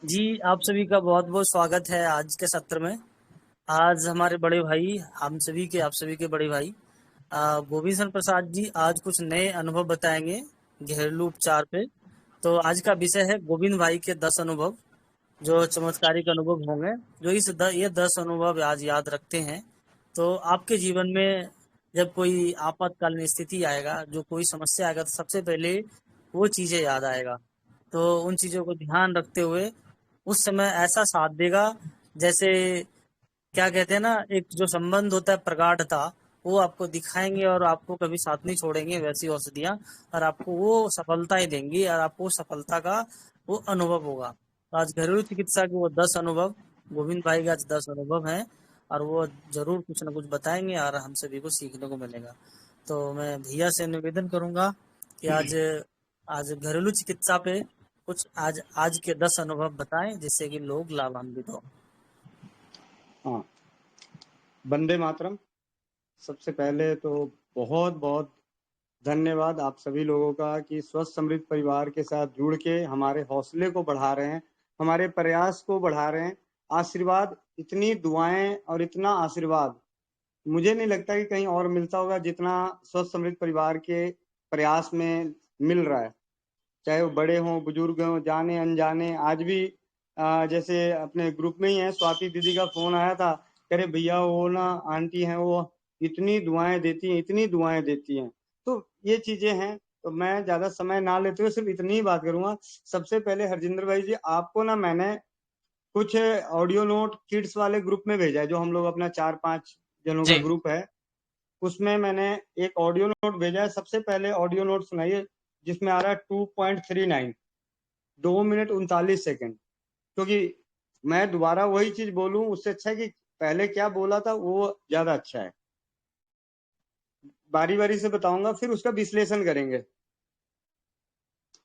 जी, आप सभी का बहुत-बहुत स्वागत है आज के सत्र में। आज हमारे बड़े भाई, हम सभी के आप सभी के बड़े भाई गोविंद चंद्र प्रसाद जी आज कुछ नए अनुभव बताएंगे घरेलू उपचार पे। तो आज का विषय है गोविंद भाई के 10 अनुभव, जो चमत्कारिक अनुभव होंगे। जो ये 10 अनुभव आज याद रखते हैं, तो आपके जीवन में जब कोई आपातकालीन स्थिति आएगा, जो कोई समस्या आएगा, तो सबसे पहले वो चीज़ें याद आएगा। तो उन चीज़ों को ध्यान रखते हुए उस समय ऐसा साथ देगा, जैसे क्या कहते हैं ना, एक जो संबंध होता है प्रगाढ़ता, वो आपको दिखाएंगे और आपको कभी साथ नहीं छोड़ेंगे वैसी औषधियाँ, और आपको वो सफलता ही देंगी और आपको सफलता का वो अनुभव होगा। तो आज घरेलू चिकित्सा के वो 10 अनुभव, गोविंद भाई के आज 10 अनुभव हैं, और वो जरूर कुछ ना कुछ बताएंगे और हम सभी को सीखने को मिलेगा। तो मैं भैया से निवेदन करूंगा कि आज आज घरेलू चिकित्सा पे कुछ आज आज के 10 अनुभव बताएं, जिससे कि लोग लाभान्वित हो। हाँ, वंदे मातरम। सबसे पहले तो बहुत बहुत धन्यवाद आप सभी लोगों का कि स्वस्थ समृद्ध परिवार के साथ जुड़ के हमारे हौसले को बढ़ा रहे हैं, हमारे प्रयास को बढ़ा रहे हैं। आशीर्वाद, इतनी दुआएं और इतना आशीर्वाद मुझे नहीं लगता कि कहीं और मिलता होगा जितना स्वस्थ समृद्ध परिवार के प्रयास में मिल रहा है। चाहे वो बड़े हों, बुजुर्ग हों, जाने अनजाने। आज भी जैसे अपने ग्रुप में ही है, स्वाति दीदी का फोन आया था, कह रहे भैया वो ना आंटी हैं, वो इतनी दुआएं देती हैं, इतनी दुआएं देती हैं। तो ये चीजें हैं। तो मैं ज्यादा समय ना लेते हुए सिर्फ इतनी ही बात करूंगा। सबसे पहले हरजिंदर भाई जी, आपको ना मैंने कुछ ऑडियो नोट किड्स वाले ग्रुप में भेजा है, जो हम लोग अपना 4-5 जनों का जी। ग्रुप है, उसमें मैंने एक ऑडियो नोट भेजा है। सबसे पहले ऑडियो नोट सुनाइए, जिसमें आ रहा है 2.39, 2 मिनट 39 सेकंड। क्योंकि मैं दोबारा वही चीज बोलूं, उससे अच्छा है कि पहले क्या बोला था वो ज्यादा अच्छा है। बारी बारी से बताऊंगा, फिर उसका विश्लेषण करेंगे।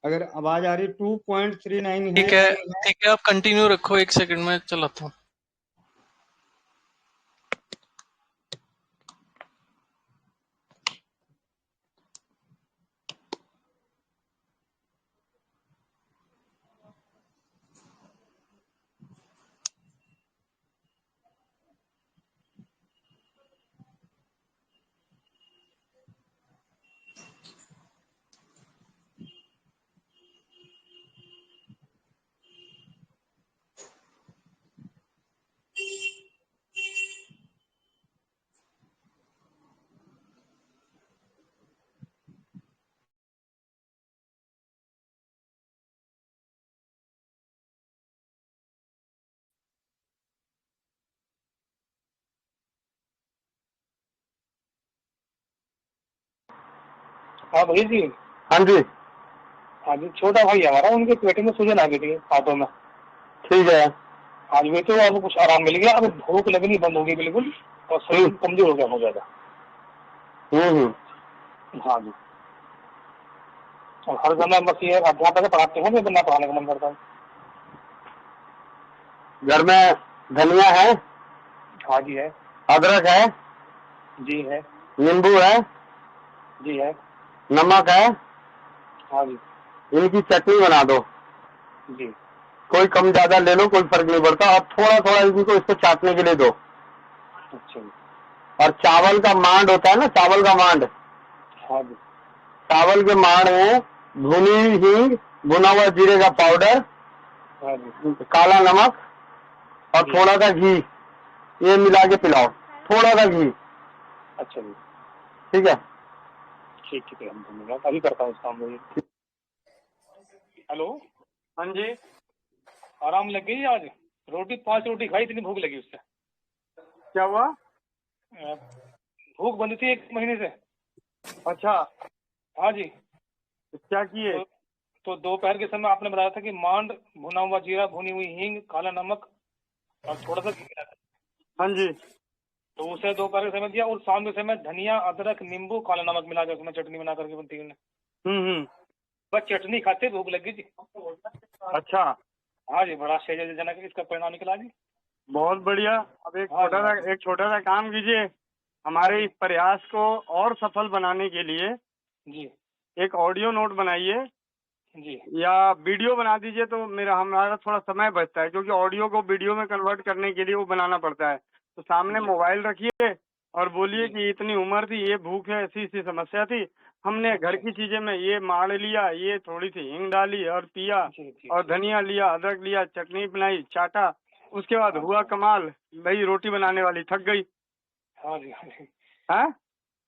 अगर आवाज आ रही 2.39 है। ठीक है, ठीक है, आप कंटिन्यू रखो, 1 सेकंड में चलाता हूँ। हाँ भैया जी। हाँ जी। हाँ जी, छोटा भाई हमारा, उनके पेट में सूजन आ गई थी हाथों में। ठीक है। आज वे तो अब कुछ आराम मिल गया, अब भूख लगनी बंद हो गई बिल्कुल, और शरीर कमजोर हो गया बहुत ज्यादा। हाँ जी। और हर समय बस ये अध्यापक पढ़ाते हैं, बिना पढ़ाने का मन करता है। घर में धनिया है? हाँ जी है। अदरक है? जी है। नींबू है? जी है। नमक है? हाँ जी। इनकी चटनी बना दो। जी। कोई कम ज्यादा ले लो, कोई फर्क नहीं पड़ता। और थोड़ा थोड़ा इनको इसको चाटने के लिए दो। अच्छा जी। और चावल का मांड होता है ना, चावल का मांड, हाँ जी। चावल के मांड में भुनी हींग, भुना हुआ जीरे का पाउडर, हाँ जी। काला नमक और जी। थोड़ा सा घी, ये मिला के पिलाओ। थोड़ा सा घी। अच्छा जी। ठीक है। ठीक ठीक है, हम धन्यवाद, अभी करता हूँ इस काम में। हेलो। हाँ जी। आराम लग गई आज? रोटी 5 रोटी खाई, इतनी भूख लगी उससे। क्या हुआ? भूख बंद थी 1 महीने से। अच्छा, हाँ जी। क्या किए? तो दोपहर के समय आपने बताया था कि मांड, भुना हुआ जीरा, भुनी हुई हींग, काला नमक और थोड़ा सा घी मिला था। हाँ जी। तो उसे दोपहर के समय दिया, और शाम के समय धनिया, अदरक, नींबू, काला नमक मिला के उसमें चटनी बना करके बनती है। बस चटनी खाते भूख लगी थी। अच्छा, हाँ जी, बड़ा आश्चर्यजनक इसका परिणाम निकला जी। बहुत बढ़िया। अब हाँ जी। एक छोटा सा काम कीजिए, हमारे इस प्रयास को और सफल बनाने के लिए जी। एक ऑडियो नोट बनाइए जी या वीडियो बना दीजिए, तो हमारा थोड़ा समय बचता है, क्योंकि ऑडियो को वीडियो में कन्वर्ट करने के लिए वो बनाना पड़ता है। तो सामने जी मोबाइल रखिए और बोलिए जी कि इतनी उम्र थी, ये भूख है, ऐसी ऐसी समस्या थी, हमने घर अच्छा की चीजें में ये मार लिया, ये थोड़ी सी हींग डाली और पिया, जी जी और जी धनिया लिया, अदरक लिया, चटनी बनाई, चाटा, उसके बाद हुआ अच्छा कमाल, भाई रोटी बनाने वाली थक गई। हाँ जी हाँ जी है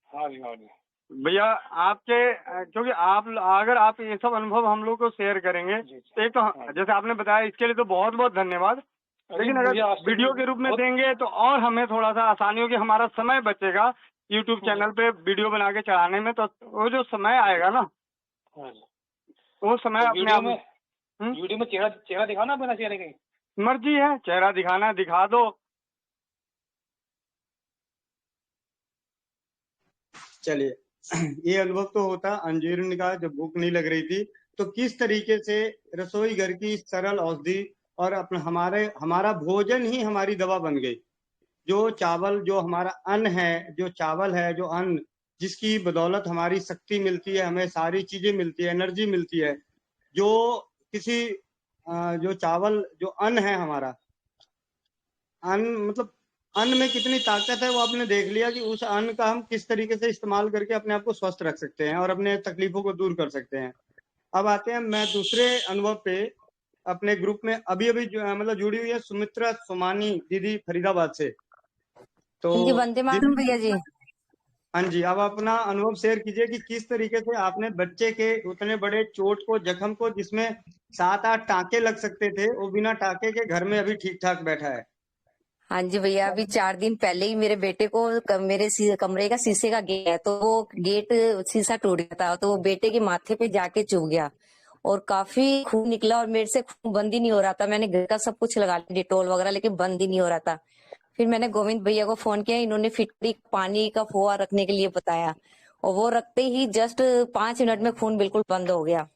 हाँ जी हाँ जी भैया आपके, क्योंकि अगर आप ये सब अनुभव हम लोग को शेयर करेंगे, जी तो एक तो हाँ जी। जैसे आपने बताया, इसके लिए तो बहुत बहुत धन्यवाद। अरे लेकिन अगर मुझे आपसे भी वीडियो के रूप में बहुत देंगे तो और हमें थोड़ा सा आसानी होगी, हमारा समय बचेगा यूट्यूब चैनल पे वीडियो बना के चढ़ाने में। तो वो जो समय आएगा ना, हाँ जी। वो समय तो अपने आप। वीडियो में चेहरा चेहरा दिखाना बिना चेहरे के। मर्जी है, चेहरा दिखाना है दिखा दो। चलिए ये अनुभव तो होता अंजीर ने कहा जब भूख नहीं लग रही थी, तो किस तरीके से रसोई घर की सरल औषधि और अपना हमारा भोजन ही हमारी दवा बन गई। जो चावल, जो हमारा अन्न है, जो चावल है, जो अन्न जिसकी बदौलत हमारी शक्ति मिलती है, हमें सारी चीजें मिलती है, एनर्जी मिलती है। जो किसी जो चावल, जो अन्न है हमारा अन्न, मतलब अन्न में कितनी ताकत है वो आपने देख लिया कि उस अन्न का हम किस तरीके से इस्तेमाल करके अपने आप को स्वस्थ रख सकते हैं और अपने तकलीफों को दूर कर सकते हैं। अब आते हैं मैं दूसरे अनुभव पे। अपने ग्रुप में अभी अभी मतलब जुड़ी हुई है सुमित्रा सोमानी दीदी फरीदाबाद से। तो जी वंदे मातरम भैया जी। हाँ जी, अब अपना अनुभव शेयर कीजिए कि किस तरीके से आपने बच्चे के उतने बड़े चोट को, जख्म को, जिसमें 7-8 टांके लग सकते थे, वो बिना टांके के घर में अभी ठीक ठाक बैठा है। हाँ जी भैया, अभी 4 दिन पहले ही मेरे बेटे को मेरे कमरे का शीशे का गेट है, तो वो गेट शीशा टूट गया था, तो वो बेटे के माथे पे जाके चुभ गया और काफी खून निकला और मेरे से खून बंद ही नहीं हो रहा था। मैंने घर का सब कुछ लगा लिया, डिटोल वगैरह, लेकिन बंद ही नहीं हो रहा था। फिर मैंने गोविंद भैया को फोन किया, इन्होंने फिटकरी पानी का फुहार रखने के लिए बताया और वो रखते ही जस्ट 5 मिनट में खून बिल्कुल बंद हो गया।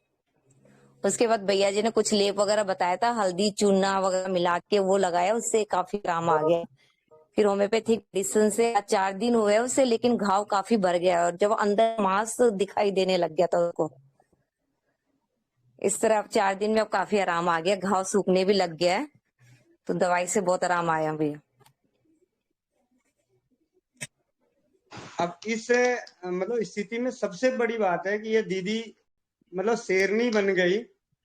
उसके बाद भैया जी ने कुछ लेप वगैरह बताया था, हल्दी चूना वगैरह मिला के वो लगाया, उससे काफी आराम आ गया। फिर होम्योपैथिक मेडिसिन से 4 दिन हुए उससे, लेकिन घाव काफी बढ़ गया और जब अंदर मांस दिखाई देने लग गया था उसको। इस तरह अब 4 दिन में अब काफी आराम आ गया, घाव सूखने भी लग गया है, तो दवाई से बहुत आराम आया भैया। अब इस मतलब स्थिति में सबसे बड़ी बात है कि ये दीदी मतलब शेरनी बन गई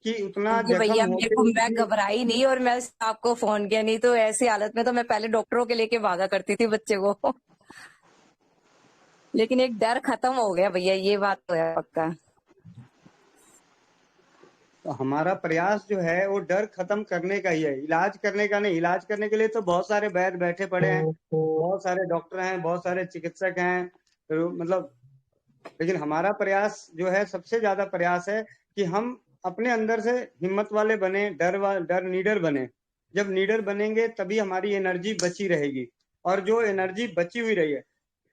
कि उतना जी जख्म भैया, मेरे होते को हुए मैं भी। घबराई नहीं और मैं आपको फोन किया, नहीं तो ऐसी हालत में तो मैं पहले डॉक्टरों के लेके भागा करती थी बच्चे को। लेकिन एक डर खत्म हो गया भैया, ये बात तो है पक्का। तो हमारा प्रयास जो है वो डर खत्म करने का ही है, इलाज करने का नहीं। इलाज करने के लिए तो बहुत सारे वैद्य बैठे पड़े हैं, बहुत सारे डॉक्टर हैं, बहुत सारे चिकित्सक हैं, तो मतलब लेकिन हमारा प्रयास जो है, सबसे ज्यादा प्रयास है कि हम अपने अंदर से हिम्मत वाले बने, डर नीडर बने। जब नीडर बनेंगे तभी हमारी एनर्जी बची रहेगी। और जो एनर्जी बची हुई रही है,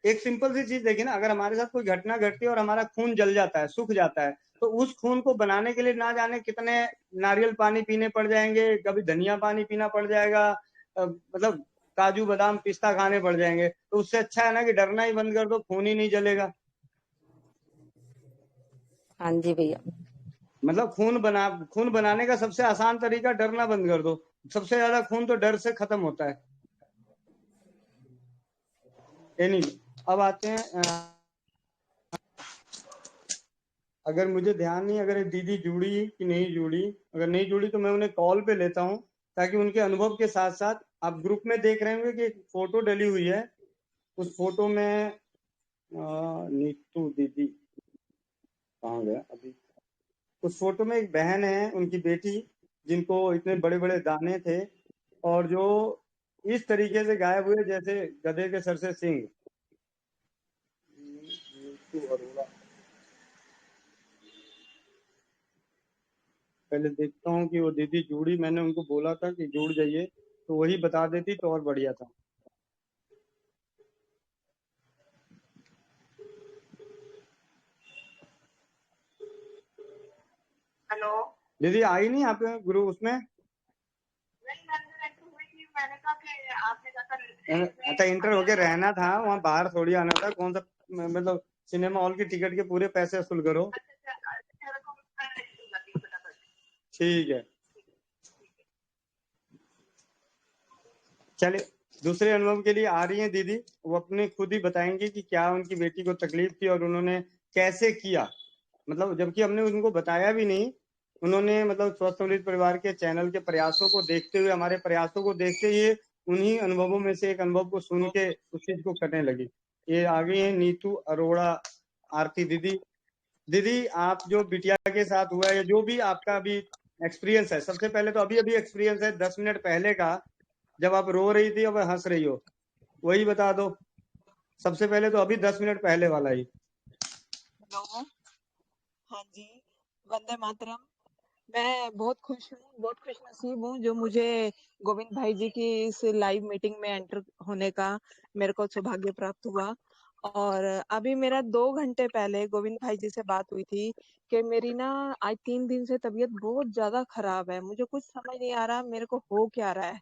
एक सिंपल सी चीज देखिए ना, अगर हमारे साथ कोई घटना घटती है और हमारा खून जल जाता है, सूख जाता है, तो उस खून को बनाने के लिए ना जाने कितने नारियल पानी पीने पड़ जाएंगे, कभी धनिया पानी पीना पड़ जाएगा, मतलब काजू बादाम पिस्ता खाने पड़ जाएंगे। तो उससे अच्छा है ना कि डरना ही बंद कर दो, खून ही नहीं जलेगा। हाँ जी भैया। मतलब खून बनाने का सबसे आसान तरीका डरना बंद कर दो। सबसे ज्यादा खून तो डर से खत्म होता है। एनीवे, अब आते हैं अगर मुझे ध्यान नहीं, अगर दीदी जुड़ी कि नहीं जुड़ी, अगर नहीं जुड़ी तो मैं उन्हें कॉल पे लेता हूँ, ताकि उनके अनुभव के साथ साथ, आप ग्रुप में देख रहे होंगे कि एक फोटो डली हुई है। उस फोटो में नीतू दीदी कहाँ गया अभी। उस फोटो में एक बहन है, उनकी बेटी, जिनको इतने बड़े बड़े दाने थे और जो इस तरीके से गायब हुए जैसे गधे के सर से सिंह। नीतू अरोड़ा, पहले देखता हूँ कि वो दीदी जुड़ी। मैंने उनको बोला था कि जुड़ जाइए, तो वही बता देती तो और बढ़िया था। हेलो। दीदी आई नहीं आप गुरु उसमें? नहीं, मैंने एंटर हुई थी, मैंने कहा कि आपने कहा अच्छा, इंटर होके रहना था वहाँ, बाहर थोड़ी आना था। कौन सा मतलब सिनेमा हॉल की टिकट के पूरे पैसे वसूल करो। ठीक है, चलिए दूसरे अनुभव के लिए आ रही हैं दीदी, वो अपने खुद ही बताएंगे कि क्या उनकी बेटी को तकलीफ थी और उन्होंने कैसे किया, मतलब जबकि हमने उनको बताया भी नहीं, उन्होंने मतलब स्वस्थ समृद्ध परिवार के चैनल के प्रयासों को देखते हुए, हमारे प्रयासों को देखते हुए उन्हीं अनुभवों में से एक अनुभव को सुन के उस चीज को करने लगी। ये आ गई है नीतू अरोड़ा आरती दीदी। दीदी आप जो बिटिया के साथ हुआ है या जो भी आपका अभी एक्सपीरियंस है, सबसे पहले तो अभी अभी एक्सपीरियंस है 10 मिनट पहले का, जब आप रो रही थी और हंस रही हो, वही बता दो। सबसे पहले तो अभी 10 मिनट पहले वाला ही। हेलो, हाँ जी, वंदे मातरम। मैं बहुत खुश हूँ, बहुत खुश नसीब हूँ जो मुझे गोविंद भाई जी की इस लाइव मीटिंग में एंटर होने का मेरे को सौभाग्य प्राप्त हुआ। और अभी मेरा 2 घंटे पहले गोविंद भाई जी से बात हुई थी कि मेरी ना आज 3 दिन से तबीयत बहुत ज्यादा खराब है, मुझे कुछ समझ नहीं आ रहा मेरे को हो क्या रहा है।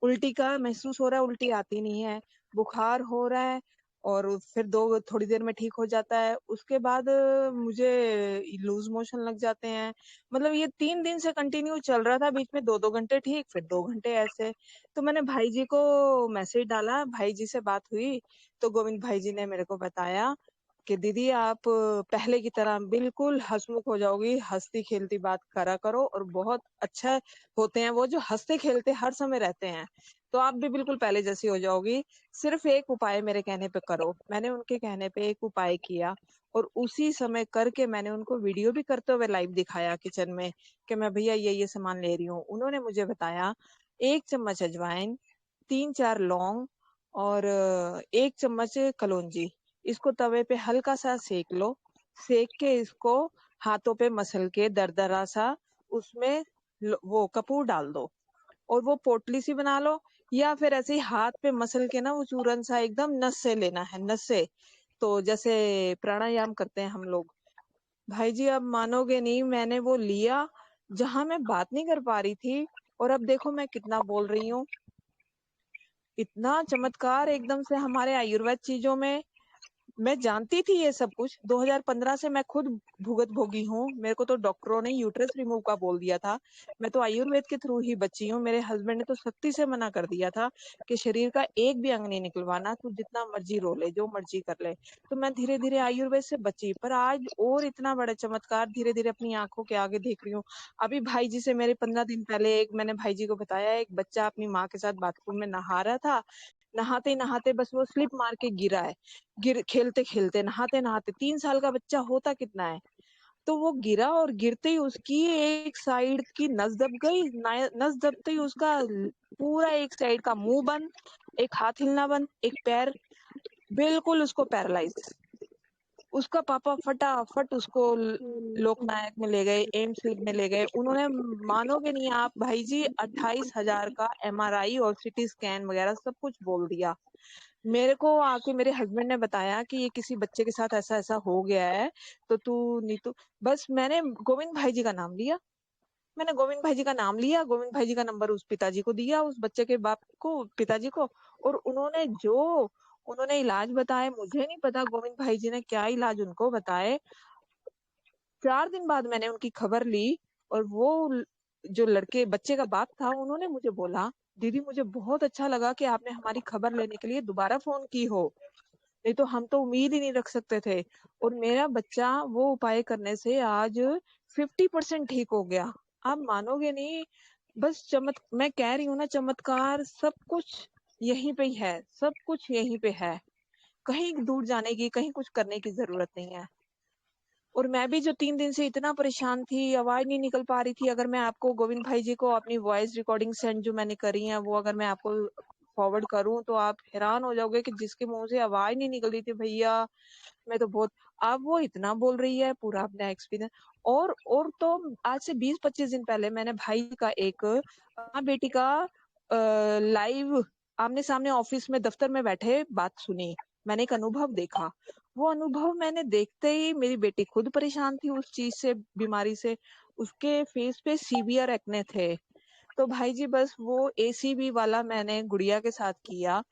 उल्टी का महसूस हो रहा है, उल्टी आती नहीं है, बुखार हो रहा है और फिर थोड़ी देर में ठीक हो जाता है, उसके बाद मुझे लूज मोशन लग जाते हैं। मतलब ये 3 दिन से कंटिन्यू चल रहा था, बीच में 2-2 घंटे ठीक, फिर 2 घंटे ऐसे। तो मैंने भाई जी को मैसेज डाला, भाई जी से बात हुई तो गोविंद भाई जी ने मेरे को बताया कि दीदी आप पहले की तरह बिल्कुल हंसमुख हो जाओगी, हंसती खेलती बात करा करो और बहुत अच्छा होते हैं वो जो हंसते खेलते हर समय रहते हैं, तो आप भी बिल्कुल पहले जैसी हो जाओगी। सिर्फ एक उपाय मेरे कहने पे करो। मैंने उनके कहने पे एक उपाय किया और उसी समय करके मैंने उनको वीडियो भी करते हुए लाइव दिखाया किचन में कि मैं भैया ये सामान ले रही हूँ। उन्होंने मुझे बताया 1 चम्मच अजवाइन, 3-4 लौंग और 1 चम्मच कलौंजी, इसको तवे पे हल्का सा सेक लो, सेक के इसको हाथों पे मसल के दरदरा सा उसमें वो कपूर डाल दो और वो पोटली सी बना लो, या फिर ऐसे ही हाथ पे मसल के ना वो चूरन सा एकदम नस से लेना है, नस से। तो जैसे प्राणायाम करते हैं हम लोग। भाई जी अब मानोगे नहीं, मैंने वो लिया जहां मैं बात नहीं कर पा रही थी और अब देखो मैं कितना बोल रही हूँ। इतना चमत्कार एकदम से हमारे आयुर्वेद चीजों में। मैं जानती थी ये सब कुछ, 2015 से मैं खुद भुगत भोगी हूँ। मेरे को तो डॉक्टरों ने यूट्रस रिमूव का बोल दिया था, मैं तो आयुर्वेद के थ्रू ही बची हूँ। मेरे हस्बैंड ने तो सख्ती से मना कर दिया था कि शरीर का एक भी अंग नहीं निकलवाना, तू जितना मर्जी रो ले, जो मर्जी कर ले। तो मैं धीरे धीरे आयुर्वेद से बची, पर आज और इतना बड़ा चमत्कार धीरे धीरे अपनी आंखों के आगे देख रही हूँ। अभी भाई जी से मेरे 15 दिन पहले एक मैंने भाई जी को बताया, एक बच्चा अपनी माँ के साथ बाथरूम में नहा रहा था, नहाते नहाते बस वो स्लिप मार के गिरा है, खेलते खेलते नहाते नहाते। 3 साल का बच्चा होता कितना है, तो वो गिरा और गिरते ही उसकी एक साइड की नस दब गई। नस दबते ही उसका पूरा एक साइड का मुंह बंद, एक हाथ हिलना बंद, एक पैर बिल्कुल उसको पैरालाइज। उसका पापा फटाफट उसको लोकनायक में ले गए, एम्स में ले गए। उन्होंने, मानोगे नहीं आप भाई जी, 28,000 का MRI और CT स्कैन वगैरह सब कुछ बोल दिया। मेरे को आके मेरे हस्बैंड ने बताया कि ये किसी बच्चे के साथ ऐसा ऐसा हो गया है, तो तू नीतू, बस मैंने गोविंद भाई जी का नाम लिया, मैंने गोविंद भाई जी का नाम लिया, गोविंद भाई जी का नंबर उस पिताजी को दिया, उस बच्चे के बाप को, पिताजी को, और उन्होंने इलाज बताए, मुझे नहीं पता गोविंद भाई जी ने क्या इलाज उनको बताए। 4 दिन बाद मैंने उनकी खबर ली और वो जो लड़के बच्चे का बाप था, उन्होंने मुझे बोला, दीदी मुझे बहुत अच्छा लगा कि आपने हमारी खबर लेने के लिए दोबारा फोन की हो, नहीं तो हम तो उम्मीद ही नहीं रख सकते थे। और मेरा बच्चा वो उपाय करने से आज 50% ठीक हो गया। आप मानोगे नहीं, बस मैं कह रही हूँ ना, चमत्कार सब कुछ यहीं पे ही है, सब कुछ यहीं पे है, कहीं दूर जाने की, कहीं कुछ करने की जरूरत नहीं है। और मैं भी जो 3 दिन से इतना परेशान थी, आवाज नहीं निकल पा रही थी, अगर मैं आपको गोविंद भाई जी को अपनी वॉइस रिकॉर्डिंग सेंड जो मैंने करी है, वो अगर मैं आपको फॉरवर्ड करूं तो आप हैरान हो जाओगे कि जिसके मुंह से आवाज नहीं निकल रही थी भैया, मैं तो बहुत, अब वो इतना बोल रही है, पूरा अपना एक्सपीरियंस। और तो आज से 20-25 दिन पहले मैंने भाई का एक माँ बेटी का लाइव आमने सामने ऑफिस में दफ्तर में बैठे बात सुनी, मैंने एक अनुभव देखा। वो अनुभव मैंने देखते ही, मेरी बेटी खुद परेशान थी उस चीज से, बीमारी से, उसके फेस पे सीवियर एक्ने थे। तो भाई जी बस वो ACV वाला मैंने गुड़िया के साथ किया।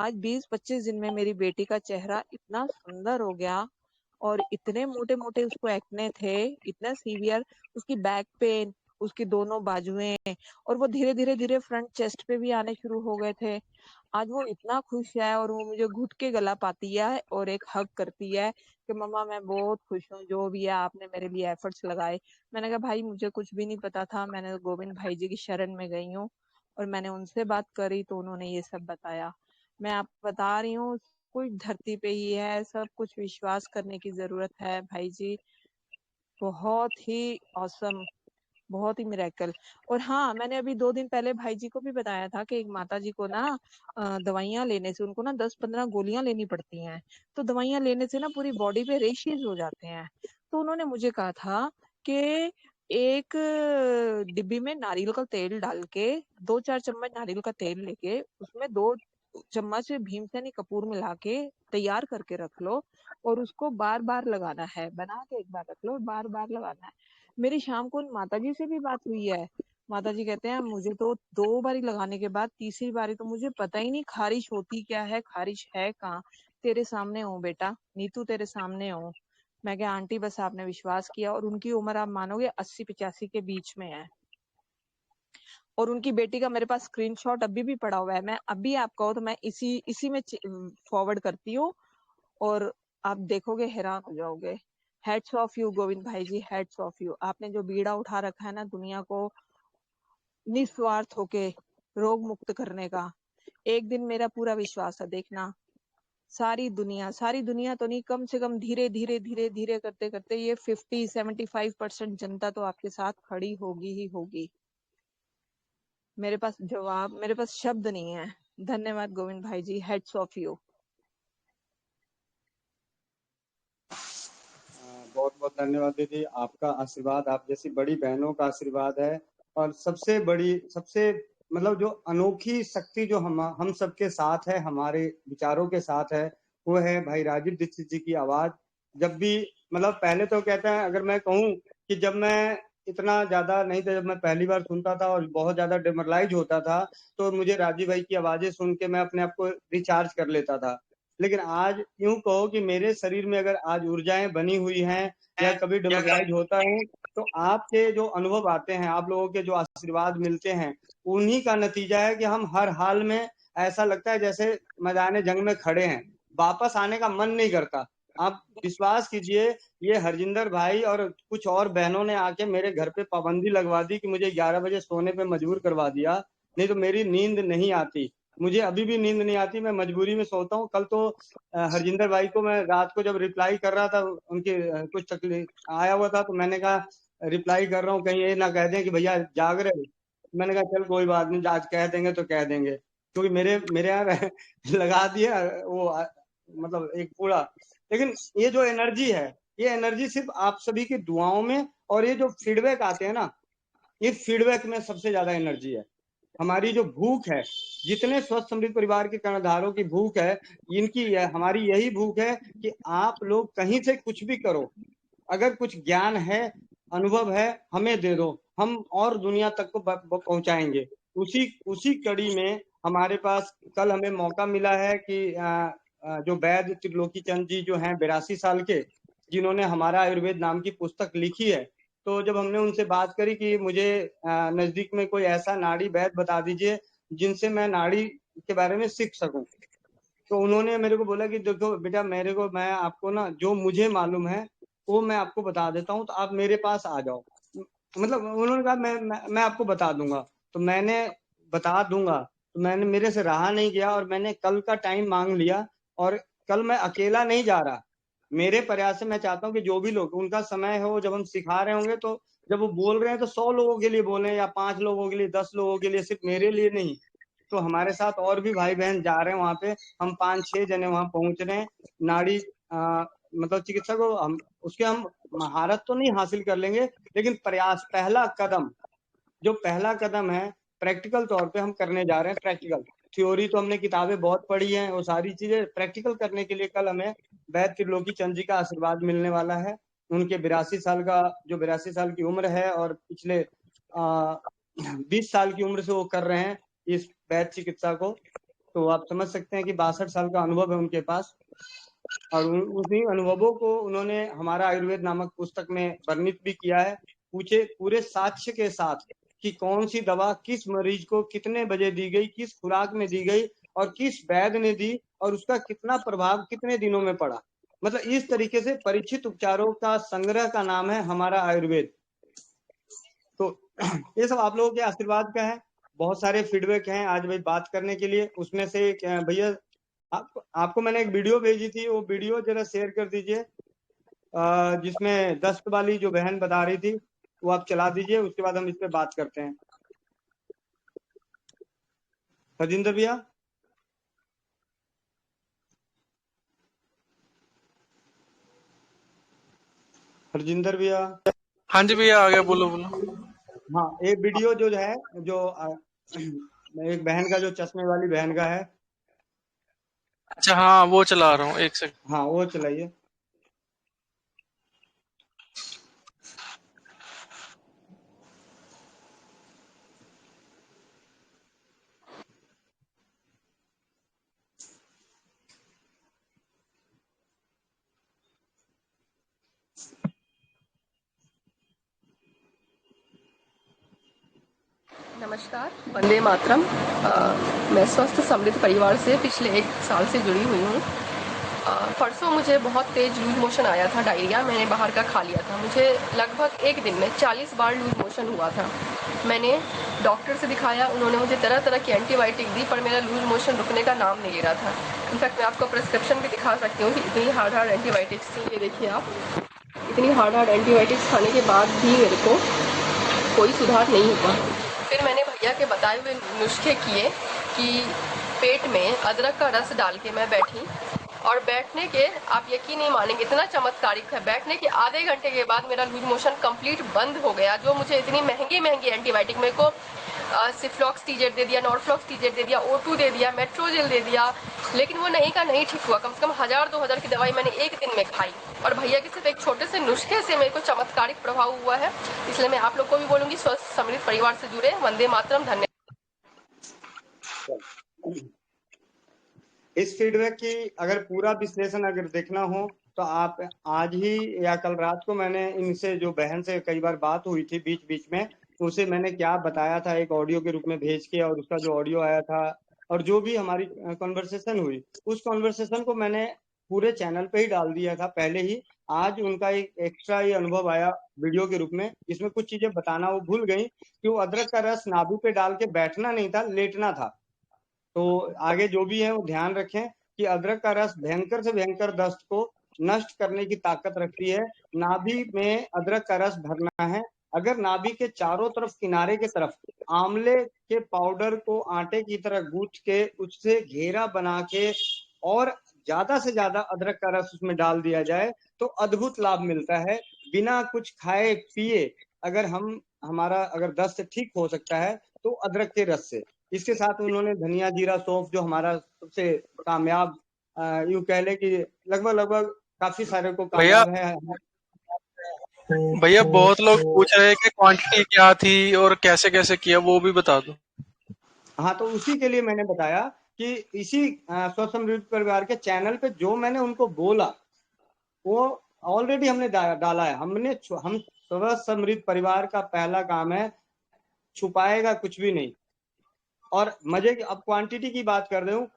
आज 20-25 दिन में मेरी बेटी का चेहरा इतना सुंदर हो गया, और इतने मोटे मोटे उसको एक्ने थे, इतना सीवियर, उसकी बैक पेन, उसकी दोनों बाजुएं, और वो धीरे धीरे धीरे फ्रंट चेस्ट पे भी आने शुरू हो गए थे। आज वो इतना खुश है और वो मुझे घुट के गला पाती है और एक हग करती है कि मम्मा मैं बहुत खुश हूँ, जो भी है आपने मेरे लिए एफर्ट्स लगाए। मैंने कहा भाई मुझे कुछ भी नहीं पता था, मैंने गोविंद भाई जी की शरण में गई हूँ और मैंने उनसे बात करी तो उन्होंने ये सब बताया। मैं आपको बता रही हूँ कुछ धरती पे ही है, सब कुछ विश्वास करने की जरूरत है भाई जी। बहुत ही ऑसम, बहुत ही मिरेकल। और हाँ, मैंने अभी 2 दिन पहले भाई जी को भी बताया था कि एक माता जी को ना दवाइयाँ लेने से उनको ना 10-15 गोलियां लेनी पड़ती हैं। तो दवाइयाँ लेने से ना पूरी बॉडी पे रेशेज हो जाते हैं। तो उन्होंने मुझे कहा था कि एक डिब्बी में नारियल का तेल डाल के 2-4 चम्मच नारियल का तेल लेके उसमें 2 चम्मच भीमसेनी कपूर मिला के तैयार करके रख लो और उसको बार-बार लगाना है। बना के एक बार रख लो, बार-बार लगाना है। मेरी शाम को उन माताजी से भी बात हुई है। माताजी कहते हैं मुझे तो 2 बारी लगाने के बाद तीसरी बारी तो मुझे पता ही नहीं खारिश होती क्या है, खारिश है कहाँ। तेरे सामने हूँ बेटा, नीतू तेरे सामने हूँ। मैं क्या आंटी बस आपने विश्वास किया। और उनकी उम्र आप मानोगे 80-85 के बीच में है। और उनकी बेटी का मेरे पास स्क्रीनशॉट अभी भी पड़ा हुआ है। मैं अभी आप कहो तो मैं इसी में फॉरवर्ड करती हूँ और आप देखोगे हैरान हो जाओगे। हेड्स ऑफ यू गोविंद भाई जी, हेड्स ऑफ यू। आपने जो बीड़ा उठा रखा है ना दुनिया को निस्वार्थ होके रोग मुक्त करने का, एक दिन मेरा पूरा विश्वास है देखना सारी दुनिया तो नहीं, कम से कम धीरे धीरे धीरे धीरे करते करते ये 50-75% जनता तो आपके साथ खड़ी होगी ही होगी। मेरे पास शब्द नहीं है। धन्यवाद गोविंद भाई जी, हेड्स ऑफ यू। बहुत बहुत धन्यवाद दीदी, आपका आशीर्वाद, आप जैसी बड़ी बहनों का आशीर्वाद है। और सबसे बड़ी, सबसे मतलब जो अनोखी शक्ति जो हम सबके साथ है, हमारे विचारों के साथ है, वो है भाई राजीव दीक्षित जी की आवाज। जब भी मतलब पहले तो कहता है, अगर मैं कहूँ कि जब मैं इतना ज्यादा नहीं था, जब मैं पहली बार सुनता था और बहुत ज्यादा डिमोरलाइज होता था, तो मुझे राजीव भाई की आवाजें सुन के मैं अपने आप को रिचार्ज कर लेता था। लेकिन आज यूं कहो कि मेरे शरीर में अगर आज ऊर्जाएं बनी हुई हैं या कभी डिमोरलाइज होता हूँ, तो आपके जो अनुभव आते हैं, आप लोगों के जो आशीर्वाद मिलते हैं, उन्हीं का नतीजा है कि हम हर हाल में ऐसा लगता है जैसे मैदान जंग में खड़े हैं, वापस आने का मन नहीं करता। आप विश्वास कीजिए, ये हरजिंदर भाई और कुछ और बहनों ने आके मेरे घर पे पाबंदी लगवा दी कि मुझे 11 बजे सोने पे मजबूर करवा दिया, नहीं तो मेरी नींद नहीं आती। मुझे अभी भी नींद नहीं आती, मैं मजबूरी में सोता हूँ। कल तो हरजिंदर भाई को मैं रात को जब रिप्लाई कर रहा था, उनके कुछ तकलीफ आया हुआ था, तो मैंने कहा रिप्लाई कर रहा हूँ, कहीं ये ना कह दें कि भैया जाग रहे। मैंने कहा चल कोई बात नहीं, आज कह देंगे तो कह देंगे, क्योंकि मेरे यहाँ लगा दिया वो मतलब एक पूरा। लेकिन ये जो एनर्जी है, ये एनर्जी सिर्फ आप सभी की दुआओं में, और ये जो फीडबैक आते हैं ना, ये फीडबैक में सबसे ज्यादा एनर्जी है। हमारी जो भूख है, जितने स्वस्थ समृद्ध परिवार के कर्णधारों की भूख है, इनकी हमारी यही भूख है कि आप लोग कहीं से कुछ भी करो, अगर कुछ ज्ञान है, अनुभव है, हमें दे दो, हम और दुनिया तक को पहुंचाएंगे। उसी उसी कड़ी में हमारे पास कल हमें मौका मिला है कि जो वैद्य त्रिलोकी चंद जी जो हैं 82 साल के, जिन्होंने हमारा आयुर्वेद नाम की पुस्तक लिखी है, तो जब हमने उनसे बात करी कि मुझे नजदीक में कोई ऐसा नाड़ी वैद्य बता दीजिए जिनसे मैं नाड़ी के बारे में सीख सकूं, तो उन्होंने मेरे को बोला कि देखो बेटा, मैं आपको ना जो मुझे मालूम है वो मैं आपको बता देता हूँ, तो आप मेरे पास आ जाओ। मतलब उन्होंने कहा मैं आपको बता दूंगा। तो मैंने बता दूंगा, तो मैंने, मेरे से रहा नहीं गया और मैंने कल का टाइम मांग लिया। और कल मैं अकेला नहीं जा रहा, मेरे प्रयास से मैं चाहता हूँ कि जो भी लोग, उनका समय हो, जब हम सिखा रहे होंगे, तो जब वो बोल रहे हैं तो 100 लोगों के लिए बोले, या 5 लोगों के लिए, 10 लोगों के लिए, सिर्फ मेरे लिए नहीं। तो हमारे साथ और भी भाई बहन जा रहे हैं वहां पे, हम 5-6 जने वहां पहुंच रहे हैं। नाड़ी मतलब चिकित्सा को हम महारत तो नहीं हासिल कर लेंगे, लेकिन प्रयास, पहला कदम है, प्रैक्टिकल तौर पे हम करने जा रहे हैं। प्रैक्टिकल थ्योरी तो हमने किताबें बहुत पढ़ी हैं, वो सारी चीजें प्रैक्टिकल करने के लिए कल हमें वैद्य त्रिलोकी चंद जी का आशीर्वाद मिलने वाला है। उनके 82 साल की उम्र है, और पिछले 20 साल की उम्र से वो कर रहे हैं इस वैद्य चिकित्सा को। तो आप समझ सकते हैं कि 62 साल का अनुभव है उनके पास, और उन्हीं अनुभवों को उन्होंने हमारा आयुर्वेद नामक पुस्तक में वर्णित भी किया है। पूछे पूरे साक्ष्य के साथ कि कौन सी दवा किस मरीज को कितने बजे दी गई, किस खुराक में दी गई और किस वैद्य ने दी और उसका कितना प्रभाव कितने दिनों में पड़ा। मतलब इस तरीके से परीक्षित उपचारों का संग्रह का नाम है हमारा आयुर्वेद। तो ये सब आप लोगों के आशीर्वाद का है। बहुत सारे फीडबैक हैं आज भाई बात करने के लिए। उसमें से भैया आपको मैंने एक वीडियो भेजी थी, वो वीडियो जरा शेयर कर दीजिए, जिसमें दस्त वाली जो बहन बता रही थी वो आप चला दीजिए, उसके बाद हम इस पे बात करते हैं। राजेंद्र भैया, हरजिंदर भैया। हाँ जी भैया, आ गया, बोलो बोलो। हाँ, एक वीडियो जो है जो एक बहन का, जो चश्मे वाली बहन का है। अच्छा हाँ, वो चला रहा हूँ, एक सेकंड। हाँ, वो चलाइए। नमस्कार, वंदे मातरम। मैं स्वस्थ समृद्ध परिवार से पिछले 1 साल से जुड़ी हुई हूँ। परसों मुझे बहुत तेज लूज मोशन आया था, डायरिया मैंने बाहर का खा लिया था। मुझे लगभग एक दिन में 40 बार लूज मोशन हुआ था। मैंने डॉक्टर से दिखाया, उन्होंने मुझे तरह तरह की एंटीबायोटिक दी, पर मेरा लूज मोशन रुकने का नाम नहीं ले रहा था। इनफैक्ट मैं आपको प्रिस्क्रिप्शन भी दिखा सकती हूँ कि इतनी हार्ड एंटीबायोटिक्स थी। ये देखिए आप, इतनी हार्ड एंटीबायोटिक्स खाने के बाद भी मेरे को कोई सुधार नहीं हुआ। फिर मैंने भैया के बताए हुए नुस्खे किए कि पेट में अदरक का रस डाल के मैं बैठी, और बैठने के, आप यकीन नहीं मानेंगे, इतना चमत्कारिक है, बैठने के आधे घंटे के बाद मेरा लूज मोशन कंप्लीट बंद हो गया। जो मुझे इतनी महंगी एंटीबायोटिक, मेरे को सिफ्लॉक्सीजेड दे दिया, नॉर्फ्लॉक्सीजेड दे दिया, O2 दे दिया, मेट्रोजेल दे दिया, लेकिन वो नहीं का नहीं ठीक हुआ। कम से कम 1000-2000 की दवाई मैंने एक दिन में खाई, और भैया के सिर्फ एक छोटे से नुस्खे से मेरे को चमत्कारिक प्रभाव हुआ है। इसलिए मैं आप लोग को भी बोलूंगी, स्वस्थ समृद्ध परिवार से जुड़े। वंदे मातरम। धन्यवाद। इस फीडबैक की अगर पूरा विश्लेषण अगर देखना हो तो आप आज ही या कल रात को, मैंने इनसे, जो बहन से कई बार बात हुई थी बीच बीच में, उसे मैंने क्या बताया था एक ऑडियो के रूप में भेज के, और उसका जो ऑडियो आया था और जो भी हमारी कॉन्वर्सेशन हुई, उस कॉन्वर्सेशन को मैंने पूरे चैनल पे ही डाल दिया था पहले ही। आज उनका एक एक्स्ट्रा ही अनुभव आया वीडियो के रूप में, इसमें कुछ चीजें बताना वो भूल गई कि वो अदरक का रस नाभि पे डाल के बैठना नहीं था, लेटना था। तो आगे जो भी है वो ध्यान रखें कि अदरक का रस भयंकर से भयंकर दस्त को नष्ट करने की ताकत रखती है। नाभि में अदरक का रस भरना है। अगर नाभि के चारों तरफ, किनारे के तरफ आंवले के पाउडर को आटे की तरह गूंथ के उससे घेरा बना के और ज्यादा से ज्यादा अदरक का रस उसमें डाल दिया जाए तो अद्भुत लाभ मिलता है। बिना कुछ खाए पिए अगर हमारा अगर दस्त ठीक हो सकता है तो अदरक के रस से। इसके साथ उन्होंने धनिया जीरा सौंफ, जो हमारा सबसे कामयाब, यूं कह ले कि लगभग काफी सारे को भैया कामयाब है। भैया बहुत लोग पूछ रहे हैं कि क्वांटिटी क्या थी और कैसे कैसे किया, वो भी बता दो। हाँ, तो उसी के लिए मैंने बताया कि इसी स्वस्थ समृद्ध परिवार के चैनल पे जो मैंने उनको बोला वो ऑलरेडी हमने डाला है। हम स्वस्थ समृद्ध परिवार का पहला काम है, छुपाएगा कुछ भी नहीं। और मजे की, अब क्वांटिटी की बात कर रहे हूँ,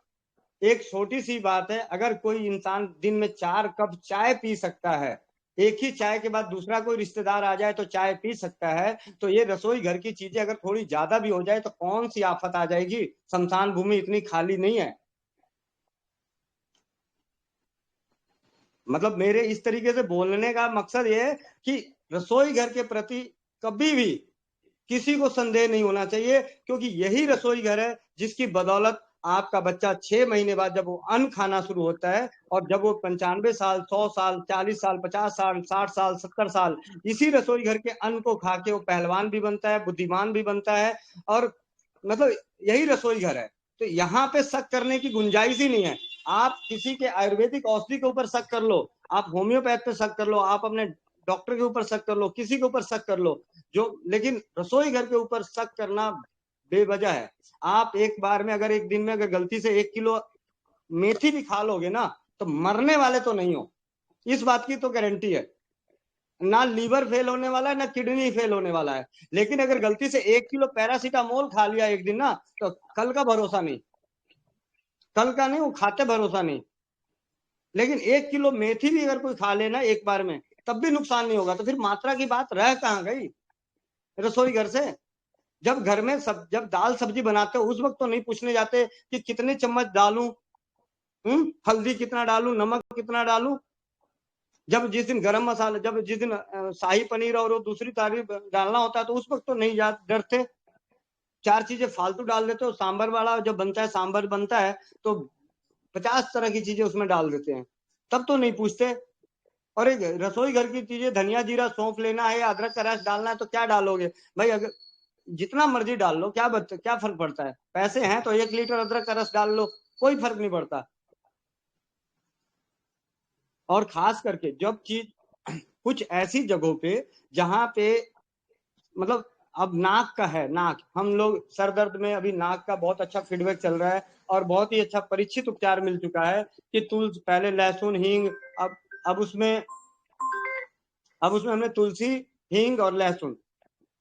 एक छोटी सी बात है, अगर कोई इंसान दिन में 4 कप चाय पी सकता है, एक ही चाय के बाद दूसरा कोई रिश्तेदार आ जाए तो चाय पी सकता है, तो ये रसोई घर की चीजें अगर थोड़ी ज्यादा भी हो जाए तो कौन सी आफत आ जाएगी। शमशान भूमि इतनी खाली नहीं है। मतलब मेरे इस तरीके से बोलने का मकसद ये है कि रसोई घर के प्रति कभी भी किसी को संदेह नहीं होना चाहिए, क्योंकि यही रसोई घर है जिसकी बदौलत आपका बच्चा 6 महीने बाद जब वो अन्न खाना शुरू होता है, और जब वो 95 साल, 100 साल, 40 साल, 50 साल, 60 साल, 70 साल इसी रसोई घर के अन्न को खा के वो पहलवान भी बनता है, बुद्धिमान भी बनता है। और मतलब यही रसोई घर है। तो यहाँ पे शक करने की गुंजाइश ही नहीं है। आप किसी के आयुर्वेदिक औषधि के ऊपर शक कर लो, आप होम्योपैथ पे शक कर लो, आप अपने डॉक्टर के ऊपर शक कर लो, किसी के ऊपर शक कर लो, लेकिन रसोई घर के ऊपर शक करना बेवजह है। आप एक बार में, अगर एक दिन में अगर गलती से 1 किलो मेथी भी खा लोगे ना, तो मरने वाले तो नहीं हो, इस बात की तो गारंटी है। ना लीवर फेल होने वाला है, ना किडनी फेल होने वाला है। लेकिन अगर गलती से 1 किलो पैरासीटामोल खा लिया एक दिन ना, तो कल का भरोसा नहीं, कल का नहीं, वो खाते भरोसा नहीं। लेकिन 1 किलो मेथी भी अगर कोई खा लेना एक बार में, तब भी नुकसान नहीं होगा। तो फिर मात्रा की बात रह कहाँ गई रसोई घर से? जब घर में जब दाल सब्जी बनाते हो, उस वक्त तो नहीं पूछने जाते कि कितने चम्मच डालूं, हल्दी कितना डालूं, नमक कितना डालूं। जब जिस दिन गरम मसाला, जब जिस दिन शाही पनीर और वो दूसरी तारीफ डालना होता है, तो उस वक्त तो नहीं याद डरते। 4 चीजें फालतू डाल देते हो। सांबर वाला जब बनता है, सांबर बनता है तो 50 तरह की चीजें उसमें डाल देते हैं, तब तो नहीं पूछते। और एक रसोई घर की चीजें, धनिया जीरा सौंफ लेना है, अदरक का रस डालना है, तो क्या डालोगे भाई? अगर जितना मर्जी डाल लो, क्या फर्क पड़ता है? पैसे हैं तो 1 लीटर अदरक का रस डाल लो, कोई फर्क नहीं पड़ता। और खास करके जब चीज कुछ ऐसी जगहों पे जहां पे मतलब, अब नाक का है, नाक, हम लोग सर दर्द में अभी नाक का बहुत अच्छा फीडबैक चल रहा है और बहुत ही अच्छा परीक्षित उपचार मिल चुका है कि तुलसी, पहले लहसुन हींग, अब उसमें अब उसमें हमने तुलसी, हींग और लहसुन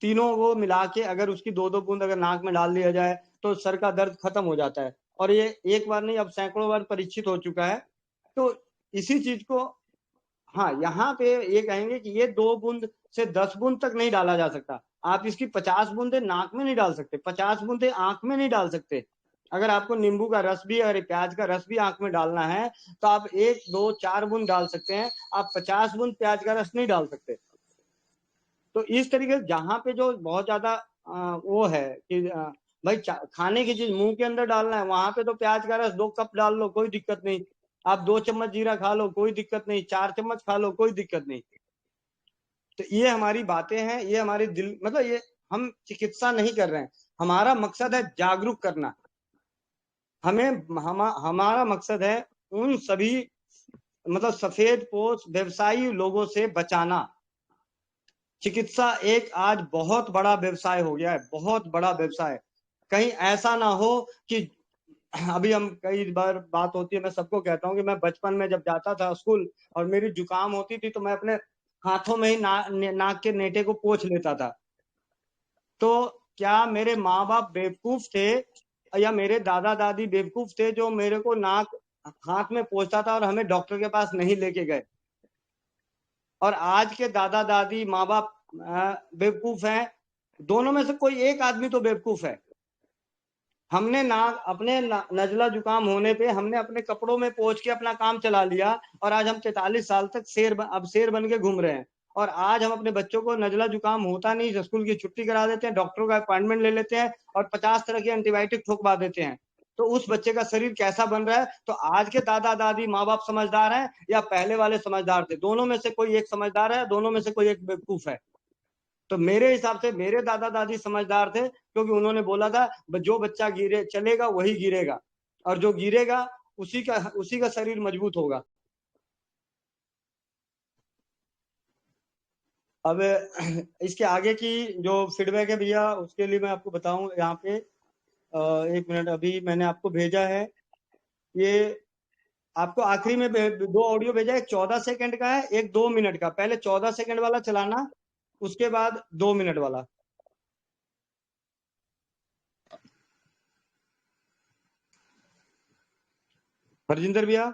तीनों वो मिला के अगर उसकी 2-2 बूंद अगर नाक में डाल दिया जाए तो सर का दर्द खत्म हो जाता है। और ये एक बार नहीं, अब सैकड़ों बार परीक्षित हो चुका है। तो इसी चीज को, हाँ, यहाँ पे ये कहेंगे कि ये 2 बूंद से 10 बूंद तक नहीं डाला जा सकता। आप इसकी 50 बूंदे नाक में नहीं डाल सकते, 50 बूंदे आंख में नहीं डाल सकते। अगर आपको नींबू का रस भी और प्याज का रस भी आंख में डालना है, तो आप 1, 2, 4 बूंद डाल सकते हैं। आप 50 बूंद प्याज का रस नहीं डाल सकते। तो इस तरीके से जहां पे जो बहुत ज्यादा वो है कि भाई खाने की चीज मुंह के अंदर डालना है, वहां पे तो प्याज का रस 2 कप डाल लो, कोई दिक्कत नहीं। आप 2 चम्मच जीरा खा लो, कोई दिक्कत नहीं। 4 चम्मच खा लो, कोई दिक्कत नहीं। तो ये हमारी बातें हैं, ये हमारी दिल, मतलब ये हम चिकित्सा नहीं कर रहे हैं। हमारा मकसद है जागरूक करना। हमारा मकसद है उन सभी, मतलब सफेद पोश व्यवसायी लोगों से बचाना। चिकित्सा एक आज बहुत बड़ा व्यवसाय हो गया है, बहुत बड़ा व्यवसाय। कहीं ऐसा ना हो कि अभी हम कई बार बात होती है, मैं सबको कहता हूँ कि मैं बचपन में जब जाता था स्कूल और मेरी जुकाम होती थी, तो मैं अपने हाथों में ही नाक के नेटे को पोंछ लेता था। तो क्या मेरे माँ बाप बेवकूफ थे या मेरे दादा दादी बेवकूफ थे जो मेरे को नाक हाथ में पोंछता था और हमें डॉक्टर के पास नहीं लेके गए? और आज के दादा दादी माँ बाप बेवकूफ हैं? दोनों में से कोई एक आदमी तो बेवकूफ है। हमने अपने नजला जुकाम होने पे हमने अपने कपड़ों में पोंछ के अपना काम चला लिया, और आज हम 43 साल तक अब शेर बन के घूम रहे हैं। और आज हम अपने बच्चों को नजला जुकाम होता नहीं, स्कूल की छुट्टी करा देते हैं, डॉक्टरों का अपॉइंटमेंट ले लेते हैं और 50 तरह के एंटीबायोटिक ठोकवा देते हैं। तो उस बच्चे का शरीर कैसा बन रहा है? तो आज के दादा दादी माँ बाप समझदार हैं या पहले वाले समझदार थे? दोनों में से कोई एक समझदार है, दोनों में से कोई एक बेवकूफ है। तो मेरे हिसाब से मेरे दादा दादी समझदार थे, क्योंकि उन्होंने बोला था जो बच्चा गिरे चलेगा वही गिरेगा, और जो गिरेगा उसी का शरीर मजबूत होगा। अब इसके आगे की जो फीडबैक है भैया, उसके लिए मैं आपको बताऊं यहाँ पे, 1 मिनट, अभी मैंने आपको भेजा है ये। आपको आखिरी में 2 ऑडियो भेजा है, एक 14 सेकंड का है, एक 2 मिनट का। पहले 14 सेकंड वाला चलाना, उसके बाद 2 मिनट वाला। हरजिंदर भैया,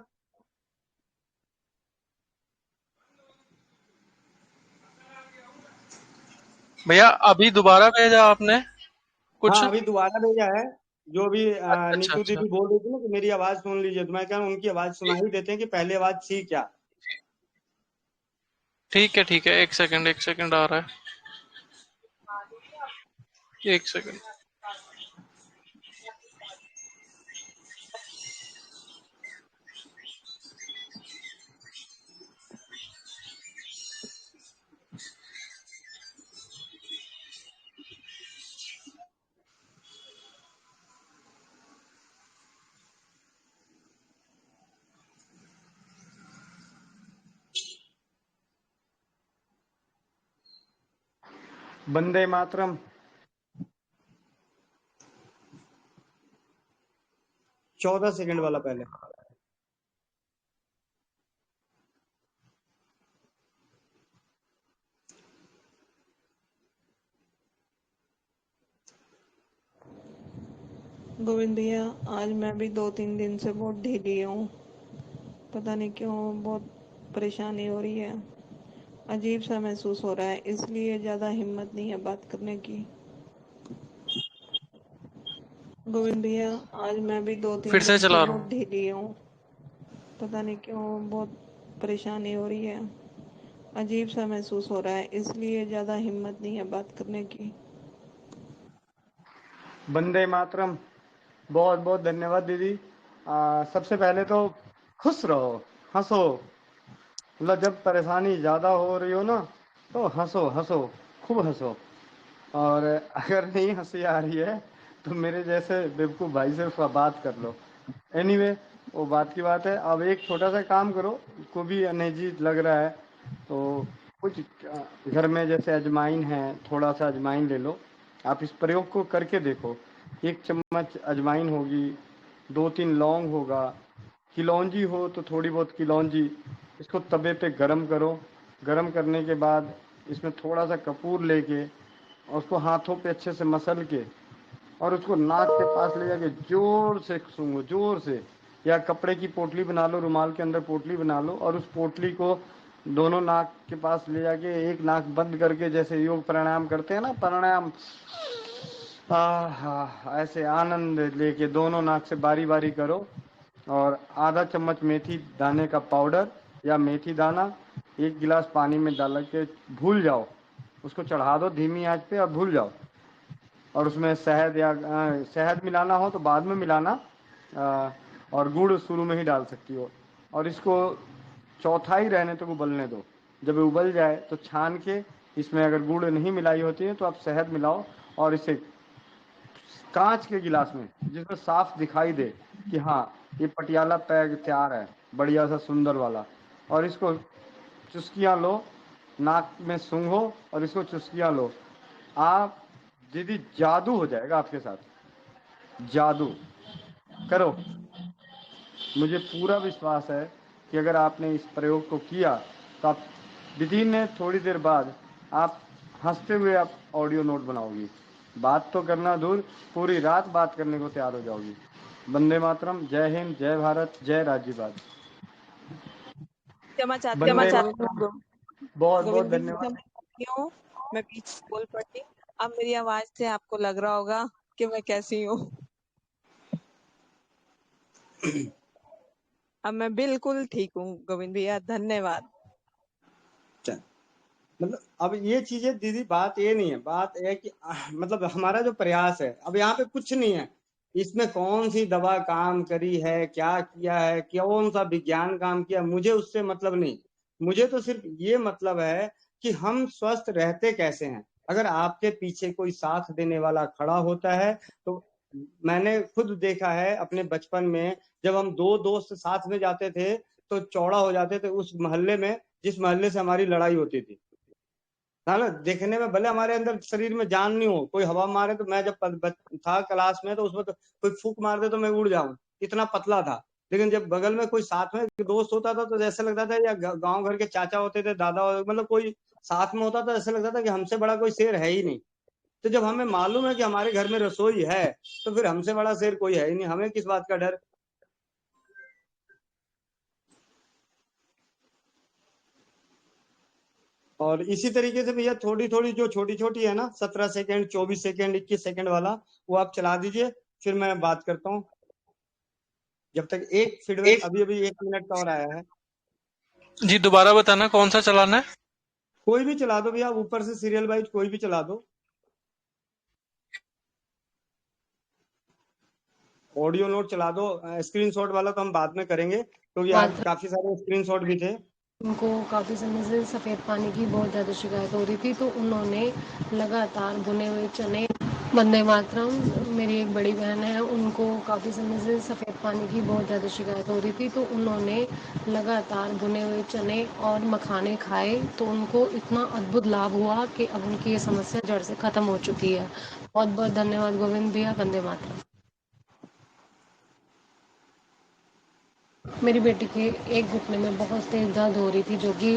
भैया अभी दोबारा भेजा आपने कुछ? हाँ अभी दोबारा भेजा है। जो भी अच्छा नीतू अच्छा, दीदी बोल रही थी ना कि मेरी आवाज सुन लीजिए, तो मैं कह रहा हूँ उनकी आवाज सुना ही देते हैं कि पहली आवाज थी क्या। ठीक है, एक सेकंड आ रहा है, एक सेकंड। वंदे मातरम। 14 सेकंड वाला पहले। गोविंद भैया, आज मैं भी 2-3 दिन से बहुत ढीली हूँ। पता नहीं क्यों बहुत परेशानी हो रही है। अजीब सा महसूस हो रहा है, इसलिए ज्यादा हिम्मत नहीं है बात करने की। गोविंद भैया, आज मैं भी दो फिर तीन से दिन से चला रहा बहुत हूँ। ढीली हूँ। पता नहीं क्यों बहुत परेशानी हो रही है। अजीब सा महसूस हो रहा है, इसलिए ज्यादा हिम्मत नहीं है बात करने की। वंदे मातरम। बहुत बहुत धन्यवाद दीदी। सबसे पहले तो खुश रहो, हंसो। मतलब जब परेशानी ज़्यादा हो रही हो ना, तो हंसो हंसो, खूब हंसो। और अगर नहीं हंसी आ रही है तो मेरे जैसे बेवकूफ़ भाई से बात कर लो। एनीवे, वो बात की बात है। अब एक छोटा सा काम करो, को भी अनईजी लग रहा है तो कुछ घर में जैसे अजवाइन है, थोड़ा सा अजवाइन ले लो। आप इस प्रयोग को करके देखो। 1 चम्मच अजवाइन होगी, 2-3 लौंग होगा, किलौंजी हो तो थोड़ी बहुत किलौंजी। इसको तवे पे गरम करो। गरम करने के बाद इसमें थोड़ा सा कपूर लेके और उसको हाथों पे अच्छे से मसल के और उसको नाक के पास ले जाके जोर से सूंघो, जोर से। या कपड़े की पोटली बना लो, रुमाल के अंदर पोटली बना लो और उस पोटली को दोनों नाक के पास ले जाके एक नाक बंद करके, जैसे योग प्राणायाम करते हैं ना, प्राणायाम, ऐसे आनंद लेके दोनों नाक से बारी बारी करो। और आधा चम्मच मेथी दाने का पाउडर या मेथी दाना 1 गिलास पानी में डाल के भूल जाओ। उसको चढ़ा दो धीमी आंच पे और भूल जाओ। और उसमें शहद या शहद मिलाना हो तो बाद में मिलाना, और गुड़ शुरू में ही डाल सकती हो। और इसको चौथाई रहने तक उबलने दो। जब उबल जाए तो छान के, इसमें अगर गुड़ नहीं मिलाई होती है तो आप शहद मिलाओ और इसे कांच के गिलास में, जिसमें साफ दिखाई दे कि हाँ ये पटियाला पैग तैयार है, बढ़िया सा सुंदर वाला। और इसको चुस्कियाँ लो, नाक में सूंघो और इसको चुस्कियाँ लो। आप दीदी, जादू हो जाएगा आपके साथ, जादू। करो, मुझे पूरा विश्वास है कि अगर आपने इस प्रयोग को किया तो आप विदिन थोड़ी देर बाद आप हंसते हुए आप ऑडियो नोट बनाओगी। बात तो करना दूर, पूरी रात बात करने को तैयार हो जाओगी। वंदे मातरम। जय हिंद, जय भारत, जय राज्यवाद। क्षमा चाहती हूँ वंदे गोविंद मातरम। गो, बहुत बहुत गोविंद भैया, धन्यवाद। क्षमा चाहती हूँ, मैं पीछे बोल पड़ी। अब मेरी आवाज से आपको लग रहा होगा कि मैं कैसी हूँ। अब मैं बिल्कुल ठीक हूँ गोविंद भैया, धन्यवाद। मतलब अब ये चीजें दीदी, बात ये नहीं है, बात है कि मतलब हमारा जो प्रयास है, अब यहाँ पे कुछ नहीं है। इसमें कौन सी दवा काम करी है, क्या किया है, कौन सा विज्ञान काम किया, मुझे उससे मतलब नहीं। मुझे तो सिर्फ ये मतलब है कि हम स्वस्थ रहते कैसे हैं। अगर आपके पीछे कोई साथ देने वाला खड़ा होता है तो, मैंने खुद देखा है अपने बचपन में, जब हम 2 दोस्त साथ में जाते थे तो चौड़ा हो जाते थे उस मोहल्ले में जिस मोहल्ले से हमारी लड़ाई होती थी। हाँ ना, देखने में भले हमारे अंदर शरीर में जान नहीं हो, कोई हवा मारे तो, मैं जब था क्लास में तो उसमें तो कोई फूक मार दे तो मैं उड़ जाऊं, इतना पतला था। लेकिन जब बगल में कोई साथ में दोस्त होता था तो जैसे लगता था, या गांव घर के चाचा होते थे, दादा, मतलब कोई साथ में होता था, ऐसा लगता था कि हमसे बड़ा कोई शेर है ही नहीं। तो जब हमें मालूम है कि हमारे घर में रसोई है तो फिर हमसे बड़ा शेर कोई है ही नहीं, हमें किस बात का डर। और इसी तरीके से भैया थोड़ी थोड़ी जो छोटी छोटी है ना, 17 सेकेंड, 24 सेकेंड, 21 सेकेंड वाला, वो आप चला दीजिए, फिर मैं बात करता हूँ। जब तक एक फीडबैक, अभी अभी 1 मिनट का और आया है। जी, दोबारा बताना कौन सा चलाना है? कोई भी चला दो भैया, ऊपर से सीरियल वाइज कोई भी चला दो। ऑडियो नोट चला दो। स्क्रीनशॉट वाला तो हम बाद में करेंगे, क्योंकि आज काफी सारे स्क्रीनशॉट भी थे। उनको काफ़ी समय से सफ़ेद पानी की बहुत ज़्यादा शिकायत हो रही थी, तो उन्होंने लगातार भुने हुए चने, वंदे मातरम, मेरी एक बड़ी बहन है, उनको काफ़ी समय से सफ़ेद पानी की बहुत ज़्यादा शिकायत हो रही थी, तो उन्होंने लगातार भुने हुए चने और मखाने खाए, तो उनको इतना अद्भुत लाभ हुआ कि अब उनकी ये समस्या जड़ से ख़त्म हो चुकी है। बहुत बहुत धन्यवाद गोविंद भैया, वंदे मातरम। मेरी बेटी के एक घुटने में बहुत तेज दर्द हो रही थी, जो कि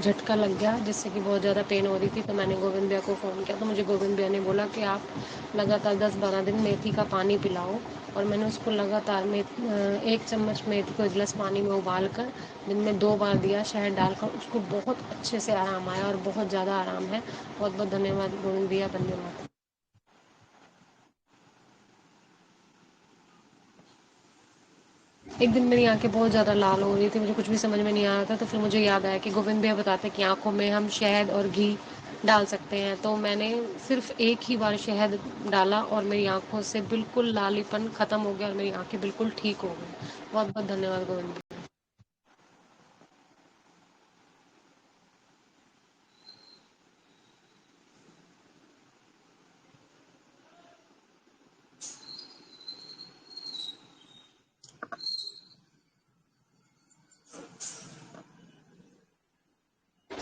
झटका लग गया, जिससे कि बहुत ज़्यादा पेन हो रही थी। तो मैंने गोविंद भैया को फ़ोन किया, तो मुझे गोविंद भैया ने बोला कि आप लगातार 10-12 दिन मेथी का पानी पिलाओ। और मैंने उसको लगातार 1 चम्मच मेथी को 1 गिलास पानी में उबाल कर दिन में 2 बार दिया, शहद डालकर। उसको बहुत अच्छे से आराम आया और बहुत ज़्यादा आराम है। बहुत बहुत धन्यवाद गोविंद भैया। वंदे मातरम। एक दिन मेरी आंखें बहुत ज़्यादा लाल हो रही थी, मुझे कुछ भी समझ में नहीं आ रहा था। तो फिर मुझे याद आया कि गोविंद भैया बताते कि आंखों में हम शहद और घी डाल सकते हैं। तो मैंने सिर्फ एक ही बार शहद डाला और मेरी आंखों से बिल्कुल लालीपन खत्म हो गया और मेरी आंखें बिल्कुल ठीक हो गई। बहुत बहुत धन्यवाद गोविंद भैया।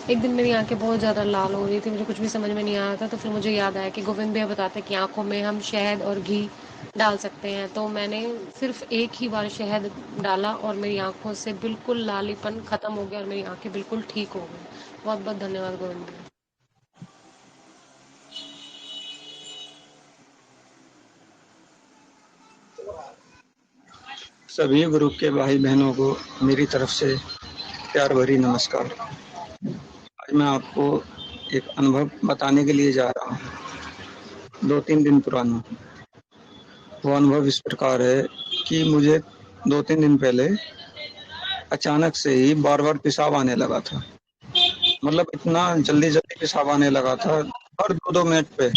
एक दिन मेरी आंखें बहुत ज़्यादा लाल हो रही थी, मुझे कुछ भी समझ में नहीं आ रहा था। तो फिर मुझे याद आया कि गोविंद भैया बताते कि आंखों में हम शहद और घी डाल सकते हैं। तो मैंने सिर्फ एक ही बार शहद डाला और मेरी आंखों से बिल्कुल लालीपन खत्म हो गया और मेरी आंखें बिल्कुल ठीक हो गई। बहुत बहुत धन्यवाद गोविंद भैया। सभी ग्रुप के भाई बहनों को मेरी तरफ से प्यार भरी नमस्कार। आज मैं आपको एक अनुभव बताने के लिए जा रहा हूँ, 2-3 दिन पुराना। वो अनुभव इस प्रकार है कि मुझे 2-3 दिन पहले अचानक से ही बार-बार पेशाब आने लगा था। मतलब इतना जल्दी-जल्दी पेशाब आने लगा था, हर 2-2 मिनट पे,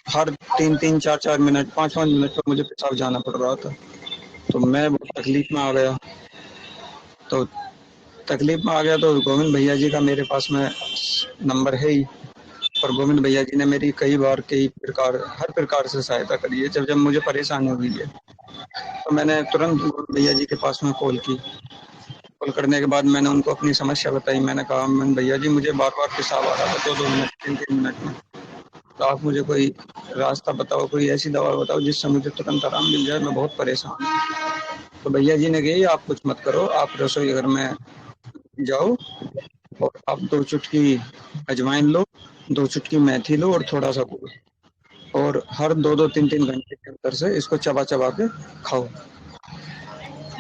हर 3-3, 4-4 मिनट, 5-5 मिनट पे मुझे पेशाब जाना पड़ रहा था। तो मैं बहुत तकलीफ में आ गया। तो तकलीफ में आ गया तो गोविंद भैया जी का मेरे पास में नंबर है ही, और गोविंद भैया जी ने मेरी कई बार हर प्रकार से सहायता करी है। जब मुझे परेशानी हुई है तो मैंने तुरंत गोविंद भैया जी के पास में कॉल की। कॉल करने के बाद मैंने उनको अपनी समस्या बताई। मैंने कहा भैया जी मुझे बार बार पेशाब आ रहा था, 2-2 मिनट, 3-3 मिनट में। तो आप मुझे कोई रास्ता बताओ, कोई ऐसी दवा बताओ जिससे मुझे तुरंत आराम मिल जाए, मैं बहुत परेशान हूँ। तो भैया जी ने कही आप कुछ मत करो, आप रसोई घर में जाओ और आप 2 चुटकी अजवाइन लो, 2 चुटकी मेथी लो और थोड़ा सा गुड़, और हर 2-2, 3-3 घंटे के अंदर से इसको चबा चबा के खाओ।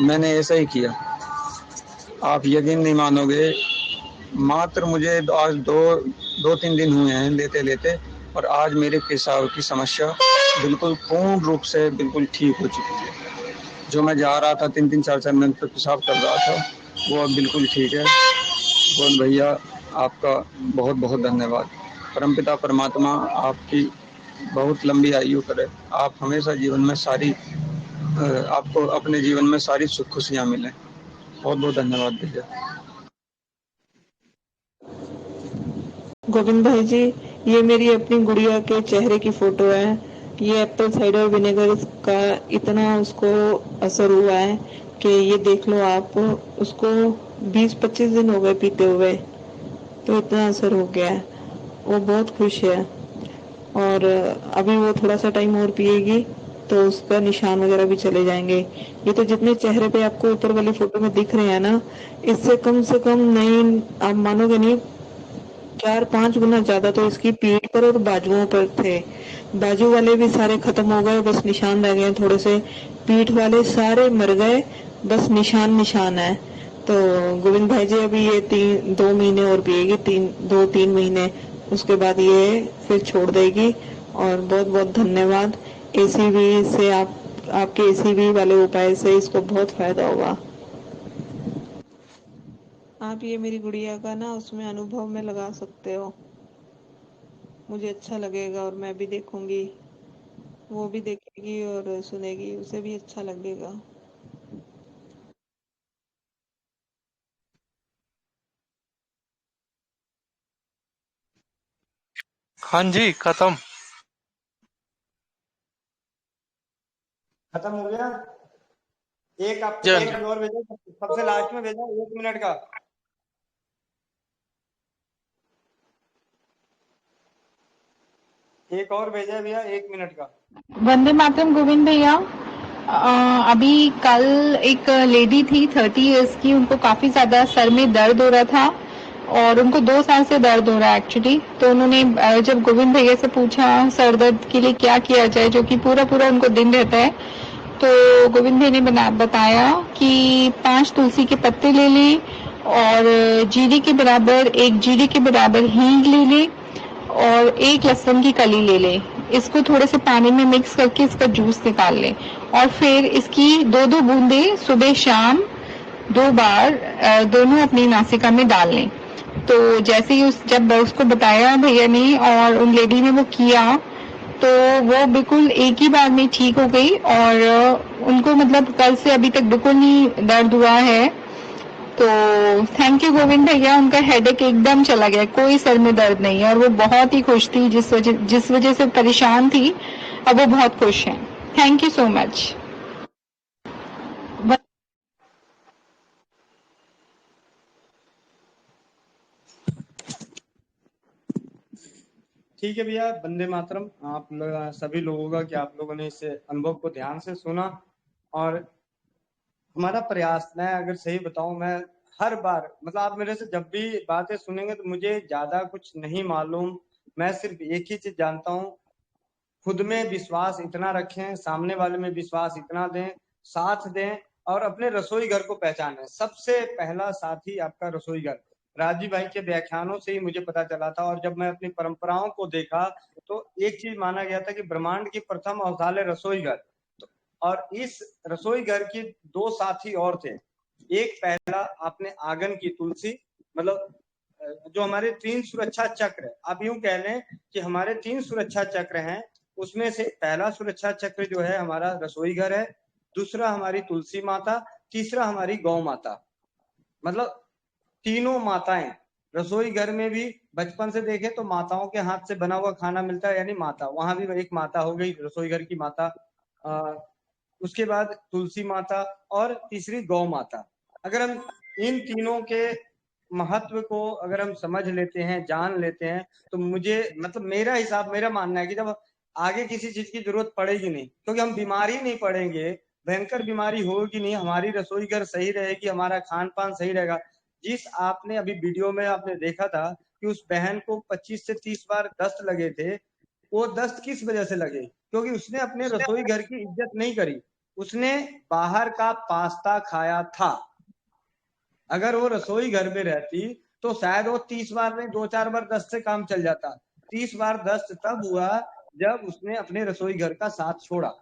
मैंने ऐसा ही किया। आप यकीन नहीं मानोगे, मात्र मुझे आज 2-3 दिन हुए हैं लेते लेते, और आज मेरे पेशाब की समस्या बिल्कुल पूर्ण रूप से बिल्कुल ठीक हो चुकी है। जो मैं जा रहा था 3-3, 4-4 मिनट पे पेशाब कर रहा था, वो अब बिल्कुल ठीक है। गोविंद भैया आपका बहुत बहुत धन्यवाद। परमपिता परमात्मा आपकी बहुत लंबी आयु करे। आप हमेशा जीवन में आपको अपने जीवन में सारी सुख खुशियाँ मिलें। बहुत बहुत धन्यवाद भैया। गोविंद भाई जी, ये मेरी अपनी गुड़िया के चेहरे की फोटो है। ये एप्पल साइडर विनेगर का इतना उसको असर हुआ है कि ये देख लो आप, उसको 20-25 दिन हो गए पीते हुए, तो इतना असर हो गया है। वो बहुत खुश है और अभी वो थोड़ा सा टाइम और पिएगी तो उसका निशान वगैरह भी चले जाएंगे। ये तो जितने चेहरे पे आपको ऊपर वाली फोटो में दिख रहे हैं ना, इससे कम से कम नहीं, आप मानोगे नहीं, 4-5 गुना ज्यादा तो इसकी पीठ पर और बाजुओं पर थे। बाजू वाले भी सारे खत्म हो गए, बस निशान रह गए थोड़े से। पीठ वाले सारे मर गए, बस निशान निशान है। तो गोविंद भाई जी अभी ये 2 महीने और पिएगी, 2-3 महीने, उसके बाद ये फिर छोड़ देगी। और बहुत बहुत धन्यवाद। एसीवी से आपके एसीवी वाले उपाय से इसको बहुत फायदा होगा। आप ये मेरी गुड़िया का ना उसमें अनुभव में लगा सकते हो, मुझे अच्छा लगेगा और मैं भी देखूंगी, वो भी देखेगी और सुनेगी, उसे भी अच्छा लगेगा। हाँ जी, खत्म। खत्म हो गया। एक आप जी हाँ एक जी। अभी और भेजा, सबसे लास्ट में भेजा, 1 मिनट का। एक और भेजा है भैया, 1 मिनट का। वंदे मातरम गोविंद भैया। अभी कल एक लेडी थी 30 इयर्स की, उनको काफी ज्यादा सर में दर्द हो रहा था और उनको 2 साल से दर्द हो रहा है एक्चुअली। तो उन्होंने जब गोविंद भैया से पूछा सर दर्द के लिए क्या किया जाए, जो कि पूरा पूरा उनको दिन रहता है, तो गोविंद भैया ने बताया कि 5 तुलसी के पत्ते ले लें और जीरे के बराबर 1 जीरे के बराबर हींग ले लें और 1 लहसुन की कली ले लें। इसको थोड़े से पानी में मिक्स करके इसका जूस निकाल लें और फिर इसकी 2-2 बूंदे सुबह शाम 2 बार दोनों अपनी नासिका में डाल लें। तो जैसे ही जब उसको बताया भैया ने और उन लेडी ने वो किया, तो वो बिल्कुल एक ही बार में ठीक हो गई और उनको मतलब कल से अभी तक बिल्कुल नहीं दर्द हुआ है। तो थैंक यू गोविंद भैया, उनका हेडेक एकदम चला गया, कोई सर में दर्द नहीं है और वो बहुत ही खुश थी। जिस वजह से परेशान थी, अब वो बहुत खुश हैं। Thank you so much. ठीक है भैया, वंदे मातरम। आप सभी लोगों का कि आप लोगों ने इस अनुभव को ध्यान से सुना और हमारा प्रयास, मैं अगर सही बताऊं, मैं हर बार मतलब आप मेरे से जब भी बातें सुनेंगे तो मुझे ज्यादा कुछ नहीं मालूम, मैं सिर्फ एक ही चीज जानता हूँ, खुद में विश्वास इतना रखें, सामने वाले में विश्वास इतना दें, साथ दें और अपने रसोई घर को पहचानें। सबसे पहला साथी आपका रसोई घर। राजीव भाई के व्याख्यानों से ही मुझे पता चला था और जब मैं अपनी परंपराओं को देखा तो एक चीज माना गया था कि ब्रह्मांड की प्रथम औषधालय रसोई घर। और इस रसोई घर के 2 साथी और थे। एक पहला आपने आंगन की तुलसी, मतलब जो हमारे 3 सुरक्षा चक्र, आप यूं कह लें कि हमारे 3 सुरक्षा चक्र हैं, उसमें से पहला सुरक्षा चक्र जो है हमारा रसोई घर है, दूसरा हमारी तुलसी माता, तीसरा हमारी गौ माता। मतलब तीनों माताएं रसोई घर में भी बचपन से देखें तो माताओं के हाथ से बना हुआ खाना मिलता है, यानी माता, वहां भी एक माता हो गई रसोई घर की माता। उसके बाद तुलसी माता और तीसरी गौ माता। अगर हम इन तीनों के महत्व को अगर हम समझ लेते हैं, जान लेते हैं, तो मुझे मतलब मेरा हिसाब, मेरा मानना है कि जब आगे किसी चीज की जरूरत पड़ेगी नहीं, क्योंकि हम बीमार ही नहीं पड़ेंगे, भयंकर बीमारी होगी नहीं, हमारी रसोई घर सही रहेगी, हमारा खान पान सही रहेगा। जिस आपने अभी वीडियो में आपने देखा था कि उस बहन को 25 से 30 बार दस्त लगे थे, वो दस्त किस वजह से लगे? क्योंकि उसने अपने रसोई घर की इज्जत नहीं करी, उसने बाहर का पास्ता खाया था। अगर वो रसोई घर में रहती तो शायद वो 30 बार नहीं 2-4 बार दस्त से काम चल जाता। 30 बार दस्त तब हुआ जब उसने अपने रसोई घर का साथ छोड़ा।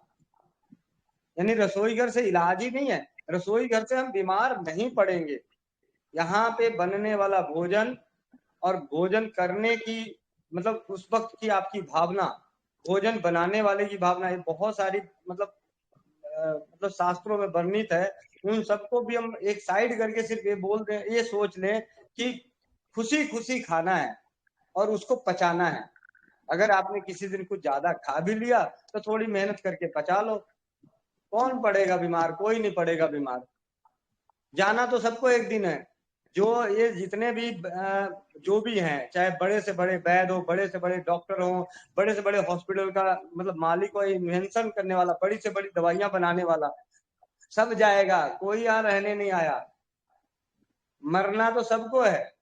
यानी रसोई घर से इलाज ही नहीं है, रसोई घर से हम बीमार नहीं पड़ेंगे। यहाँ पे बनने वाला भोजन और भोजन करने की मतलब उस वक्त की आपकी भावना, भोजन बनाने वाले की भावना, ये बहुत सारी मतलब शास्त्रों में वर्णित है। उन सबको भी हम एक साइड करके सिर्फ ये बोल दें, ये सोच लें कि खुशी खुशी खाना है और उसको पचाना है। अगर आपने किसी दिन कुछ ज्यादा खा भी लिया तो थोड़ी मेहनत करके पचा लो, कौन पड़ेगा बीमार? कोई नहीं पड़ेगा बीमार। जाना तो सबको एक दिन है। जो ये जितने भी जो भी हैं, चाहे बड़े से बड़े वैद्य हो, बड़े से बड़े डॉक्टर हो, बड़े से बड़े हॉस्पिटल का मतलब मालिक हो, इन्वेंशन करने वाला, बड़ी से बड़ी दवाइयां बनाने वाला, सब जाएगा, कोई यहाँ रहने नहीं आया। मरना तो सबको है,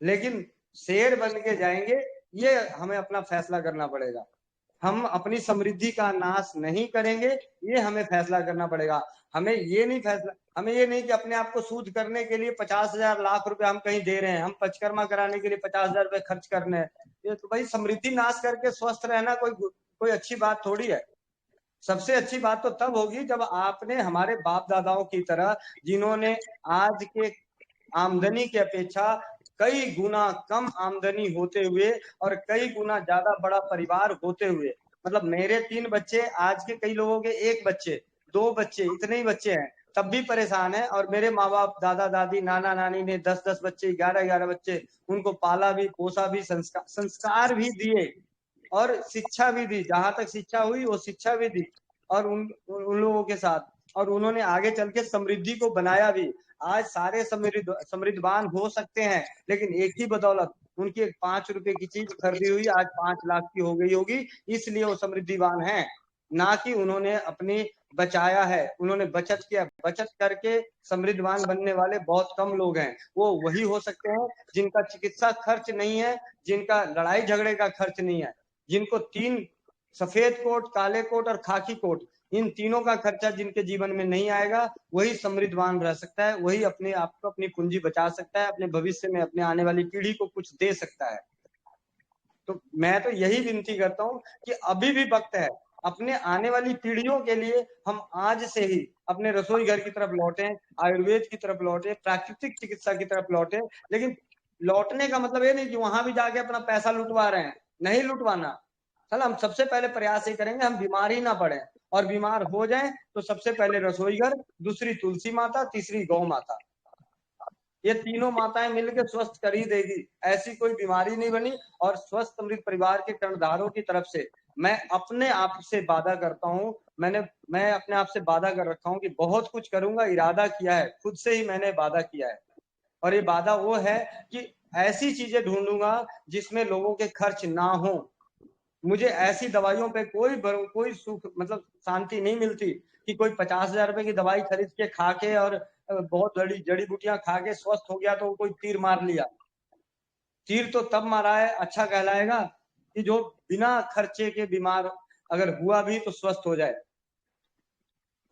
लेकिन शेर बन के जाएंगे, ये हमें अपना फैसला करना पड़ेगा। हम अपनी समृद्धि का नाश नहीं करेंगे, ये हमें फैसला करना पड़ेगा। हमें ये नहीं कि अपने आप को शुद्ध करने के लिए 50,000 लाख रुपए हम कहीं दे रहे हैं, हम पंचकर्मा कराने के लिए 50,000 रुपए खर्च करने हैं। ये तो भाई समृद्धि नाश करके स्वस्थ रहना कोई अच्छी बात थोड़ी है। सबसे अच्छी बात तो तब होगी जब आपने हमारे बाप दादाओं की तरह, जिन्होंने आज के आमदनी की अपेक्षा कई गुना कम आमदनी होते हुए और कई गुना ज्यादा बड़ा परिवार होते हुए, मतलब मेरे 3 बच्चे, आज के कई लोगों के 1 बच्चे, 2 बच्चे, इतने ही बच्चे हैं, तब भी परेशान है। और मेरे माँ बाप, दादा दादी, नाना नानी ने 10-10 बच्चे, 11-11 बच्चे, उनको पाला भी, पोसा भी, संस्कार भी दिए और शिक्षा भी दी। जहां तक शिक्षा हुई वो शिक्षा भी दी और उन लोगों के साथ, और उन्होंने आगे चल के समृद्धि को बनाया भी। आज सारे समृद्धवान हो सकते हैं, लेकिन एक ही बदौलत, उनकी एक 5 रुपए की चीज खरीदी हुई आज 5 लाख की हो गई होगी, इसलिए वो समृद्धिवान हैं, ना कि उन्होंने अपनी बचाया है, उन्होंने बचत किया। बचत करके समृद्धवान बनने वाले बहुत कम लोग हैं। वो वही हो सकते हैं जिनका चिकित्सा खर्च नहीं है, जिनका लड़ाई झगड़े का खर्च नहीं है, जिनको 3 सफेद कोट, काले कोट और खाकी कोट, इन तीनों का खर्चा जिनके जीवन में नहीं आएगा, वही समृद्धवान रह सकता है, वही अपने आप को, अपनी पूंजी बचा सकता है, अपने भविष्य में अपने आने वाली पीढ़ी को कुछ दे सकता है। तो मैं तो यही विनती करता हूँ कि अभी भी वक्त है, अपने आने वाली पीढ़ियों के लिए हम आज से ही अपने रसोई घर की तरफ लौटें, आयुर्वेद की तरफ लौटें, प्राकृतिक चिकित्सा की तरफ लौटें। लेकिन लौटने का मतलब ये नहीं कि वहां भी जाके अपना पैसा लुटवा रहे हैं, नहीं लुटवाना। चल, हम सबसे पहले प्रयास ये करेंगे हम बीमार ही ना पड़े, और बीमार हो जाएं तो सबसे पहले रसोई घर, दूसरी तुलसी माता, तीसरी गौ माता, ये तीनों माताएं मिलकर स्वस्थ कर ही देगी। ऐसी कोई बीमारी नहीं बनी। और स्वस्थ समृद्ध परिवार के कर्णधारों की तरफ से मैं अपने आप से वादा करता हूं, मैं अपने आप से वादा कर रखा हूं कि बहुत कुछ करूंगा, इरादा किया है, खुद से ही मैंने वादा किया है। और ये वादा वो है कि ऐसी चीजें ढूंढूंगा जिसमें लोगों के खर्च ना हो। मुझे ऐसी दवाइयों पे कोई सुख, मतलब शांति नहीं मिलती कि कोई 50,000 रुपए की दवाई खरीद के खा के और बहुत बड़ी जड़ी बूटियां खा के स्वस्थ हो गया तो कोई तीर मार लिया। तीर तो तब मारा है अच्छा कहलाएगा कि जो बिना खर्चे के बीमार अगर हुआ भी तो स्वस्थ हो जाए।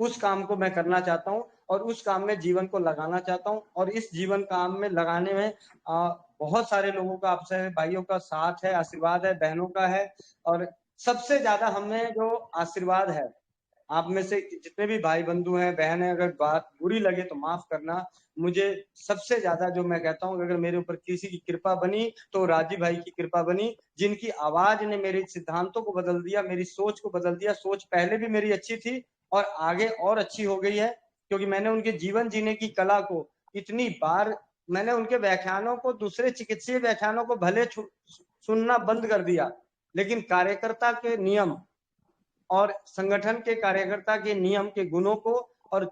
उस काम को मैं करना चाहता हूँ और उस काम में जीवन को लगाना चाहता हूँ। और इस जीवन काम में लगाने में बहुत सारे लोगों का, आपसे भाइयों का साथ है, आशीर्वाद है, बहनों का है। और सबसे ज्यादा हमें जो आशीर्वाद है, आप में से जितने भी भाई बंधु हैं, बहन हैं, अगर बात बुरी लगे तो माफ करना। मुझे सबसे ज्यादा जो मैं कहता हूँ, अगर मेरे ऊपर किसी की कृपा बनी तो राजीव भाई की कृपा बनी, जिनकी आवाज ने मेरे सिद्धांतों को बदल दिया, मेरी सोच को बदल दिया। सोच पहले भी मेरी अच्छी थी और आगे और अच्छी हो गई है, क्योंकि मैंने उनके जीवन जीने की कला को इतनी बार, मैंने उनके व्याख्यानों को, दूसरे चिकित्सीय व्याख्यानों को भले सुनना बंद कर दिया, लेकिन कार्यकर्ता के नियम और संगठन के कार्यकर्ता के नियम के गुणों को और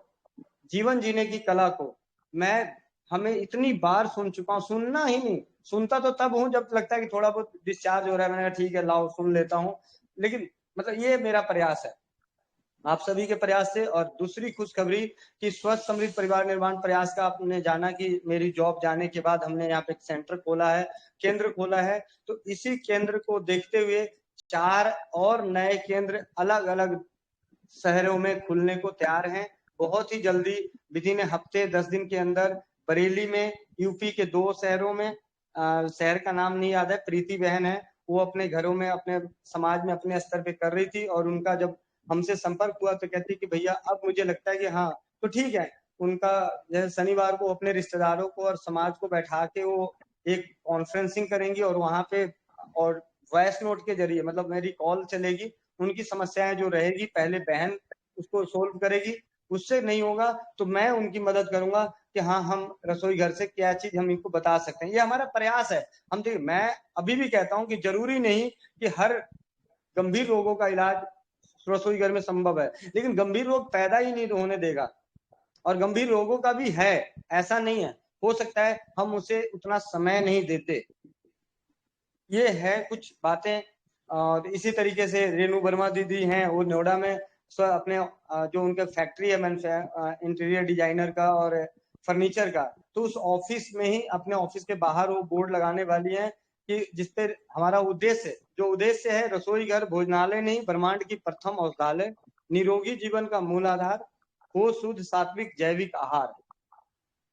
जीवन जीने की कला को मैं हमें इतनी बार सुन चुका हूँ। सुनना ही नहीं, सुनता तो तब हूँ जब लगता है कि थोड़ा बहुत डिस्चार्ज हो रहा है, मैंने कहा ठीक है लाओ सुन लेता हूँ। लेकिन मतलब ये मेरा प्रयास है आप सभी के प्रयास से। और दूसरी खुशखबरी कि स्वस्थ समृद्ध परिवार निर्माण प्रयास का आपने जाना कि मेरी जॉब जाने के बाद हमने यहाँ पे एक सेंटर खोला है, केंद्र खोला है। तो इसी केंद्र को देखते हुए 4 और नए केंद्र अलग अलग शहरों में खुलने को तैयार हैं। बहुत ही जल्दी, विदिन हफ्ते 10 दिन के अंदर बरेली में, यूपी के 2 शहरों में, शहर का नाम नहीं याद है, प्रीति बहन है, वो अपने घरों में, अपने समाज में, अपने स्तर पे कर रही थी। और उनका जब हमसे संपर्क हुआ तो कहती कि भैया अब मुझे लगता है कि हाँ तो ठीक है। उनका जैसे शनिवार को अपने रिश्तेदारों को और समाज को बैठा के वो एक कॉन्फ्रेंसिंग करेंगी और वहां पे और वॉइस नोट के जरिए, मतलब मेरी कॉल चलेगी, उनकी समस्याएं जो रहेगी पहले बहन उसको सोल्व करेगी, उससे नहीं होगा तो मैं उनकी मदद करूंगा कि हाँ हम रसोई घर से क्या चीज हम इनको बता सकते हैं। ये हमारा प्रयास है। हम देखिए, मैं अभी भी कहता हूँ कि जरूरी नहीं कि हर गंभीर रोगों का इलाज रसोई घर में संभव है, लेकिन गंभीर रोग पैदा ही नहीं होने देगा। और गंभीर रोगों का भी है, ऐसा नहीं है, हो सकता है हम उसे उतना समय नहीं देते। ये है कुछ बातें। और इसी तरीके से रेणु वर्मा दीदी हैं, वो नोएडा में अपने जो उनका फैक्ट्री है इंटीरियर डिजाइनर का और फर्नीचर का, तो उस ऑफिस में ही, अपने ऑफिस के बाहर वो बोर्ड लगाने वाली है कि जिसपे हमारा उद्देश्य है रसोई घर भोजनालय नहीं, ब्रह्मांड की प्रथम औषधालय, निरोगी जीवन का मूल आधार, हो शुद्ध सात्विक जैविक आहार।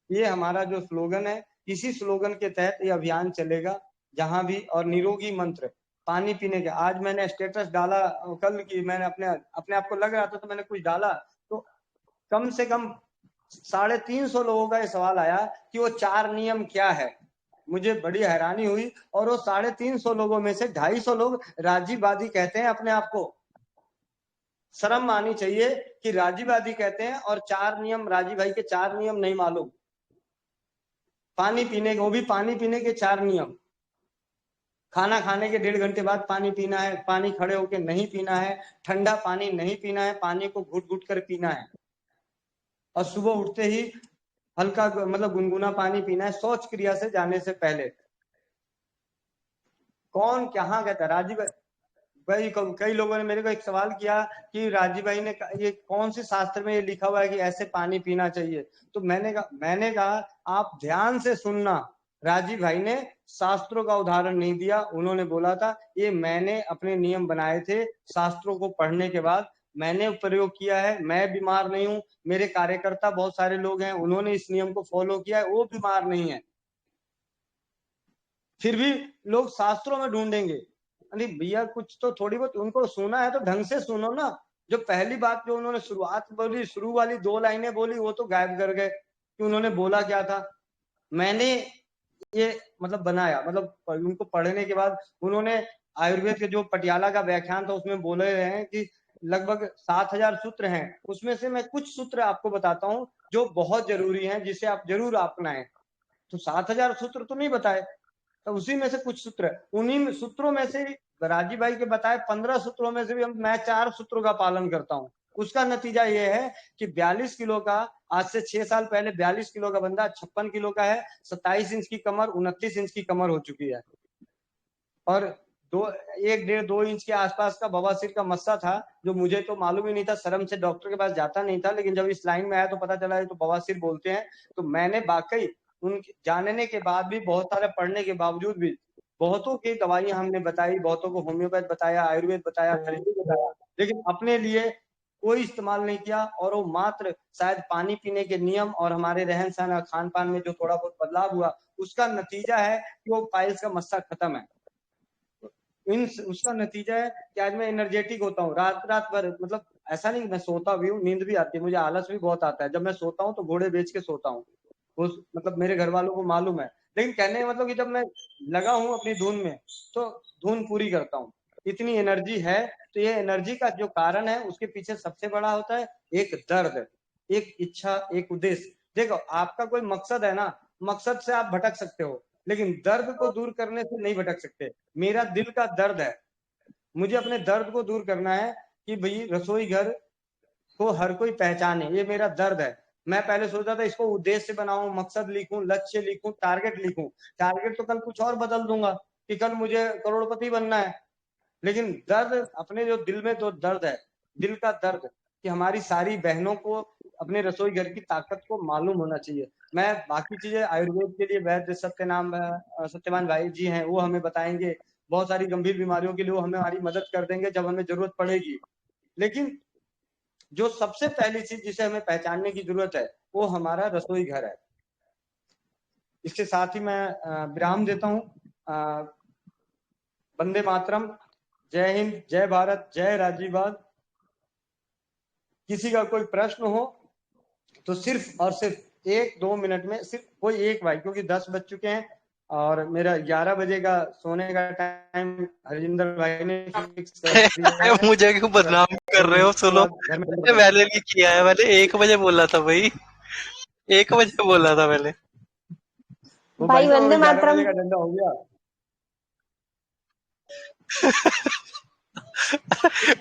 ये हमारा जो स्लोगन है, इसी स्लोगन के तहत ये अभियान चलेगा जहां भी। और निरोगी मंत्र, पानी पीने के, आज मैंने स्टेटस डाला कल की, मैंने अपने आप को लग रहा था तो मैंने कुछ डाला, तो कम से कम 350 लोगों का ये सवाल आया कि वो 4 नियम क्या है। मुझे बड़ी हैरानी हुई। और वो 350 लोगों में से 250 लोग राजीववादी कहते हैं अपने आप को। शर्म आनी चाहिए कि राजीववादी कहते हैं और 4 नियम, राजीव भाई के 4 नियम नहीं मालूम। पानी पीने, वो भी पानी पीने के 4 नियम। खाना खाने के 1.5 घंटे बाद पानी पीना है, पानी खड़े होके नहीं पीना है, ठंडा पानी नहीं पीना है, पानी को घुट घुट कर पीना है, और सुबह उठते ही हल्का मतलब गुनगुना पानी पीना है, शौच क्रिया से जाने से पहले। कौन कहाँ कहता है राजीव? भाई कई लोगों ने मेरे को एक सवाल किया कि राजीव भाई ने ये कौन से शास्त्र में ये लिखा हुआ है कि ऐसे पानी पीना चाहिए। तो मैंने कहा आप ध्यान से सुनना, राजीव भाई ने शास्त्रों का उदाहरण नहीं दिया, उन्होंने बोला था ये मैंने अपने नियम बनाए थे शास्त्रों को पढ़ने के बाद, मैंने प्रयोग किया है, मैं बीमार नहीं हूं, मेरे कार्यकर्ता बहुत सारे लोग हैं उन्होंने इस नियम को फॉलो किया है, वो बीमार नहीं है। फिर भी लोग शास्त्रों में ढूंढेंगे। अरे भैया कुछ तो थोड़ी बहुत उनको सुना है तो ढंग से सुनो ना। जो पहली बात जो उन्होंने शुरुआत बोली, शुरू वाली 2 लाइनें बोली, वो तो गायब कर गए कि उन्होंने बोला क्या था। मैंने ये मतलब बनाया, मतलब उनको पढ़ने के बाद उन्होंने आयुर्वेद के जो पटियाला का व्याख्यान था उसमें बोले रहे हैं कि लगभग 7000 सूत्र हैं, उसमें से मैं कुछ सूत्र आपको बताता हूँ जो बहुत जरूरी हैं, जिसे आप जरूर अपनाएं। तो 7000 सूत्र तो नहीं बताए, तो उसी में से कुछ सूत्र, उन्हीं सूत्रों में से राजीव भाई के बताए 15 सूत्रों में से भी मैं 4 सूत्रों का पालन करता हूँ। उसका नतीजा ये है कि 42 किलो का, आज से 6 साल पहले 42 किलो का बंदा 56 किलो का है, 27 इंच की कमर, 29 इंच की कमर हो चुकी है, और 1.5-2 इंच के आसपास का बवासीर का मस्सा था, जो मुझे तो मालूम ही नहीं था, शर्म से डॉक्टर के पास जाता नहीं था, लेकिन जब इस लाइन में आया तो पता चला है तो बवासीर बोलते हैं। तो मैंने वाकई उनके जानने के बाद भी, बहुत सारे पढ़ने के बावजूद भी, बहुतों की दवाइयां हमने बताई, बहुतों को होम्योपैथ बताया, आयुर्वेद बताया, खरीदी बताया, लेकिन अपने लिए कोई इस्तेमाल नहीं किया। और वो मात्र शायद पानी पीने के नियम और हमारे रहन सहन और खान पान में जो थोड़ा बहुत बदलाव हुआ, उसका नतीजा है कि वो पाइल्स का मस्सा खत्म है। उसका नतीजा है कि आज मैं एनर्जेटिक होता हूँ, रात भर, मतलब ऐसा नहीं मैं सोता भी हूँ, नींद भी आती है, मुझे आलस भी बहुत आता है, जब मैं सोता हूँ तो घोड़े बेच के सोता हूँ, उस मतलब मेरे घर वालों को मालूम है। लेकिन कहने का मतलब कि जब मैं लगा हूँ अपनी धुन में तो धुन पूरी करता हूँ, इतनी एनर्जी है। तो ये एनर्जी का जो कारण है उसके पीछे सबसे बड़ा होता है एक दर्द, एक इच्छा, एक उद्देश्य। देखो आपका कोई मकसद है ना, मकसद से आप भटक सकते हो, लेकिन दर्द को दूर करने से नहीं भटक सकते। मेरा दिल का दर्द है, मुझे अपने दर्द को दूर करना है कि भाई रसोई घर को हर कोई पहचाने, ये मेरा दर्द है। मैं पहले सोचता था इसको उद्देश्य बनाऊं, मकसद लिखूं, लक्ष्य लिखूं, टारगेट लिखूं। टारगेट तो कल कुछ और बदल दूंगा कि कल मुझे करोड़पति बनना है, लेकिन दर्द अपने जो दिल में तो दर्द है, दिल का दर्द, कि हमारी सारी बहनों को अपने रसोई घर की ताकत को मालूम होना चाहिए। मैं बाकी चीजें आयुर्वेद के लिए वैद्य सत्यवान भाई जी हैं, वो हमें बताएंगे, बहुत सारी गंभीर बीमारियों के लिए वो हमें हमारी मदद कर देंगे जब हमें जरूरत पड़ेगी। लेकिन जो सबसे पहली चीज जिसे हमें पहचानने की जरूरत है वो हमारा रसोई घर है। इसके साथ ही मैं विराम देता हूँ। वंदे मातरम, जय हिंद, जय भारत, जय राजीववाद। किसी का कोई प्रश्न हो तो सिर्फ और सिर्फ 1-2 मिनट में, सिर्फ कोई एक भाई, क्योंकि 10 बज चुके हैं और मेरा 11 बजे का सोने का टाइम हरजिंदर भाई ने फिक्स कर दिया है। मुझे क्यों बदनाम कर रहे हो? सुनो, मैंने नहीं किया है, मैंने 1 बजे बोला था भाई, 1 बजे बोला था मैंने। वो भाई साहब 11 बजे का डंडा हो गया।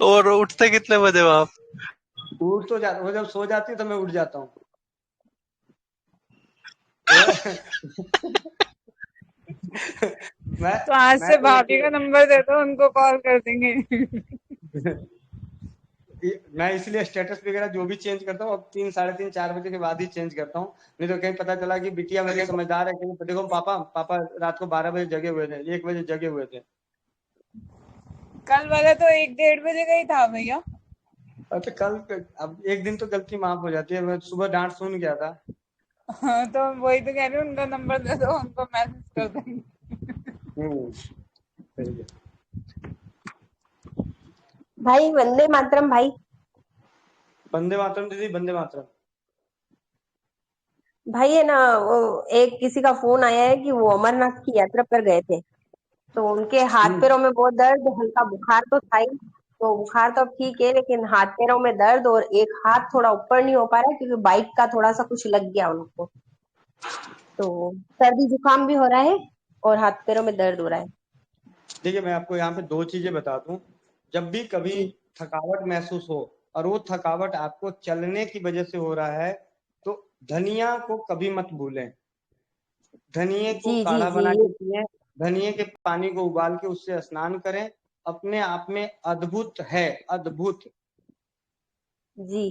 और उठते कितने बजे हो आप? उठ तो वो जब सो जाती है तो मैं उठ जाता हूँ। तो आज से भाभी का नंबर दे दो, उनको कॉल कर देंगे। मैं इसलिए स्टेटस वगैरह जो भी चेंज करता हूँ अब 3-3:30-4 बजे के बाद ही चेंज करता हूँ, नहीं तो कहीं पता चला कि बिटिया मेरी समझदार है, कहीं देखो पापा रात को 12 बजे जगे हुए थे, 1 बजे जगे हुए थे। कल वाला तो 1-1:30 बजे का ही था भैया। तो कल अब एक दिन तो गलती माफ हो जाती है, मैं सुबह डांट सुन गया था। हाँ, तो वही तो कह रही हूँ, उनका नंबर दे दो, उनको मैसेज कर देंगे। सही है भाई। वंदे मातरम भाई। वंदे मातरम दीदी, वंदे मातरम। भाई है ना, वो एक किसी का फोन आया है कि वो अमरनाथ की यात्रा पर गए थे, तो उनके हाथ पैरों में बहुत दर्द, हल्का बुखार तो था ही, तो बुखार तो अब ठीक है, लेकिन हाथ पैरों में दर्द, और एक हाथ थोड़ा ऊपर नहीं हो पा रहा है क्योंकि बाइक का थोड़ा सा कुछ लग गया उनको, तो सर्दी जुकाम भी हो रहा है और हाथ पैरों में दर्द हो रहा है। देखिए मैं आपको यहाँ पे 2 चीजें बता दूं। जब भी कभी थकावट महसूस हो और वो थकावट आपको चलने की वजह से हो रहा है, तो धनिया को कभी मत भूलें। धनिये को काढ़ा बना के पिए, धनिये के पानी को उबाल के उससे स्नान करें अपने आप में अद्भुत है, अद्भुत। जी,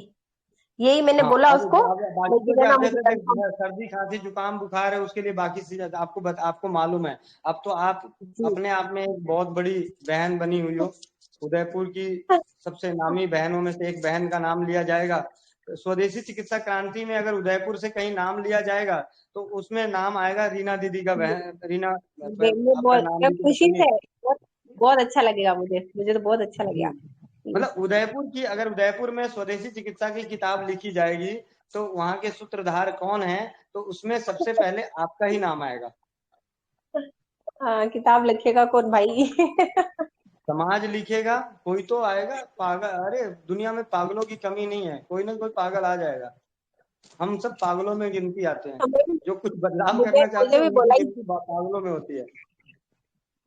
यही मैंने हाँ, बोला अब उसको, बाकी तो लेकिन है क्या, ना मुझे जैसे कंफर्म। सर्दी खांसी जुकाम बुखार है उसके लिए बाकी चीजें आपको मालूम है। अब तो आप जी अपने आप में एक बहुत बड़ी बहन बनी हुई हो, उदयपुर की सबसे नामी बहनों में से एक बहन का नाम लिया जाएगा। स्वदेशी चिकित्सा क्रांति में अगर उदयपुर से कहीं नाम लिया जाएगा तो उसमें नाम आएगा रीना दीदी का, बहन रीना, मैं आपका बहुत नाम मैं भी तो खुशी सुनिए। से बहुत बहुत अच्छा लगेगा मुझे तो बहुत अच्छा लगेगा। मतलब उदयपुर की, अगर उदयपुर में स्वदेशी चिकित्सा की किताब लिखी जाएगी तो वहां के सूत्रधार कौन है, तो उसमें सबसे पहले आपका ही नाम आएगा। हाँ, किताब लिखेगा कौन भाई? समाज लिखेगा, कोई तो आएगा पागल। अरे दुनिया में पागलों की कमी नहीं है, कोई ना कोई पागल आ जाएगा। हम सब पागलों में गिनती आते हैं, जो कुछ बदलाव मुझे करना चाहते मुझे हैं भी उनकी बोला गिनती पागलों में होती है।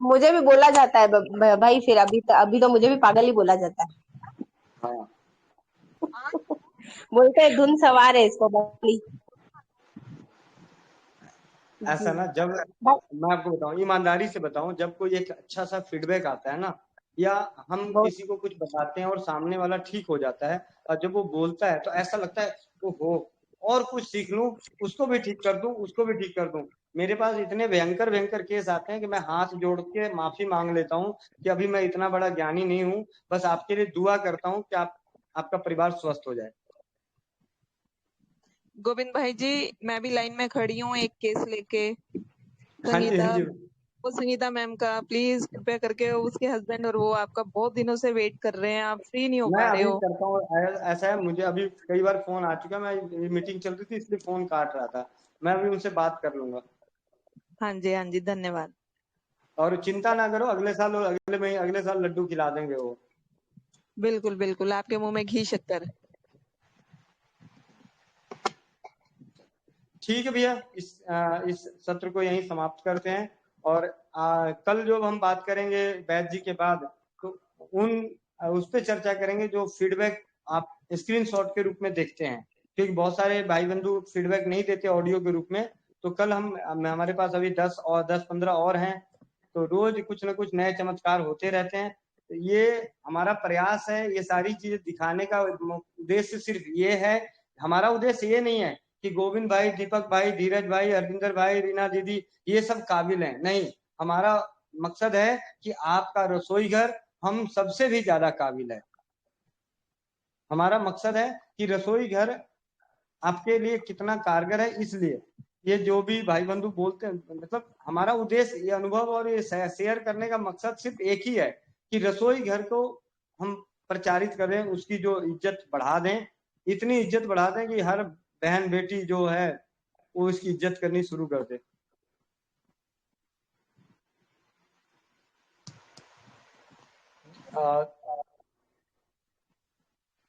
मुझे भी बोला जाता है भाई, फिर अभी तो मुझे भी पागल ही बोला जाता है। हाँ, बोलते हैं धुन सवार है इसको बकली। ऐसा ना, जब मैं आपको बताऊं, ईमानदारी से बताऊं, जब कोई एक अच्छा सा फीडबैक आता है ना, या हम बहुत किसी को कुछ बताते हैं और सामने वाला ठीक हो जाता है, और जब वो बोलता है तो ऐसा लगता है ओहो, और कुछ सीख लूं, उसको भी ठीक कर दूं, उसको भी ठीक कर दूं। मेरे पास इतने भयंकर भयंकर केस आते हैं कि मैं हाथ जोड़ के माफी मांग लेता हूं कि अभी मैं इतना बड़ा ज्ञानी नहीं हूं, बस आपके लिए दुआ करता हूं कि आपका परिवार स्वस्थ हो जाए। गोविंद भाई जी, मैं भी लाइन में खड़ी हूँ एक केस लेके। हाँ जी, हाँ जी। वो संगीता मैम का प्लीज कृपया करके, उसके हस्बैंड और वो आपका बहुत दिनों से वेट कर रहे हैं, आप फ्री नहीं हो मैं पा रहे अभी हो। करता हूँ, ऐसा है, मुझे अभी कई बार फोन आ चुका, मैं मीटिंग चल रही थी इसलिए फोन काट रहा था, मैं अभी उनसे बात कर लूंगा। हाँ जी, धन्यवाद। और चिंता ना करो, अगले साल और अगले साल लड्डू खिला देंगे वो। बिल्कुल बिल्कुल, आपके मुंह में घी शक्कर। ठीक है भैया, इस सत्र को यहीं समाप्त करते हैं, और कल जो हम बात करेंगे वैद्य जी के बाद, तो उस पर चर्चा करेंगे जो फीडबैक आप स्क्रीनशॉट के रूप में देखते हैं, क्योंकि बहुत सारे भाई बंधु फीडबैक नहीं देते ऑडियो के रूप में। तो कल हमारे पास अभी 10-15 और हैं, तो रोज कुछ ना कुछ नए चमत्कार होते रहते हैं। तो ये हमारा प्रयास है, ये सारी चीजें दिखाने का उद्देश्य सिर्फ ये है, हमारा उद्देश्य ये नहीं है कि गोविंद भाई, दीपक भाई, धीरज भाई, हरजिंदर भाई, रीना दीदी ये सब काबिल हैं, नहीं। हमारा मकसद है कि आपका रसोई घर हम सबसे भी ज्यादा काबिल है। हमारा मकसद है कि रसोई घर आपके लिए कितना कारगर है, इसलिए ये जो भी भाई बंधु बोलते हैं, मतलब हमारा उद्देश्य, ये अनुभव और ये शेयर करने का मकसद सिर्फ एक ही है कि रसोई घर को हम प्रचारित करें, उसकी जो इज्जत बढ़ा दें, इतनी इज्जत बढ़ा दें कि हर बहन बेटी जो है वो इसकी इज्जत करनी शुरू कर दे।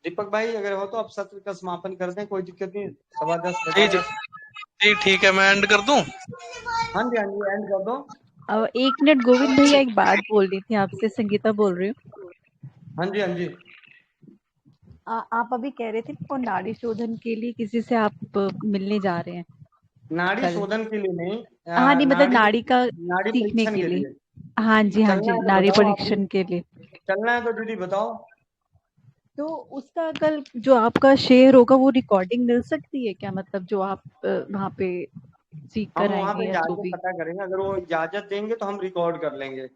दीपक भाई अगर हो तो आप सत्र का समापन कर दें, कोई दिक्कत नहीं, 10:15 बजे। जी ठीक है, मैं एंड कर दूं। हाँ जी, हाँ जी, एंड कर दो। अब 1 मिनट गोविंद भैया, एक बात बोलनी थी आपसे। संगीता बोल रही हूँ। हाँ जी, हाँ जी। आप अभी कह रहे थे वो नाड़ी शोधन के लिए किसी से आप मिलने जा रहे हैं नाड़ी कल। शोधन के लिए नहीं, हाँ नहीं, मतलब नाड़ी का नाड़ी सीखने परीक्षण के के लिए। लिए। हाँ जी, हाँ चलना जी, है तो नाड़ी बताओ, परीक्षण के लिए। चलना है तो दीदी बताओ। तो उसका कल जो आपका शेयर होगा वो रिकॉर्डिंग मिल सकती है क्या? मतलब जो आप वहाँ पे सीख हम कर वहाँ आएंगे पे या जो जाके भी। पता करेंगे, अगर वो इजाजत देंगे तो हम रिकॉर्ड कर लेंगे।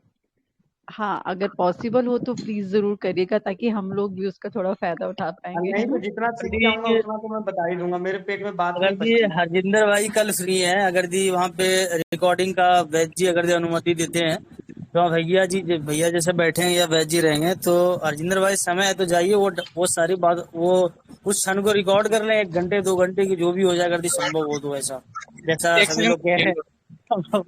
हाँ, अगर पॉसिबल हो तो प्लीज जरूर करिएगा, ताकि हम लोग भी उसका थोड़ा फायदा उठा पाएंगे, नहीं है तो ना? जितना सीख के आऊंगा उतना तो मैं बता ही दूंगा, मेरे पेट में बात अगर नहीं जी पचती। हरजिंदर भाई कल फ्री हैं, अगर जी वहाँ पे रिकॉर्डिंग का वैद्य जी अगर जी अनुमति देते हैं, तो भैया जैसे बैठे हैं या वैद्य जी रहेंगे, तो हरजिंदर भाई समय है तो जाइए, वो सारी बात, वो उस क्षण को रिकॉर्ड कर लें, 1 घंटे 2 घंटे की जो भी हो जाए, अगर जी संभव हो तो, ऐसा जैसा एक सभी लोग कह रहे सेकंड, हैं।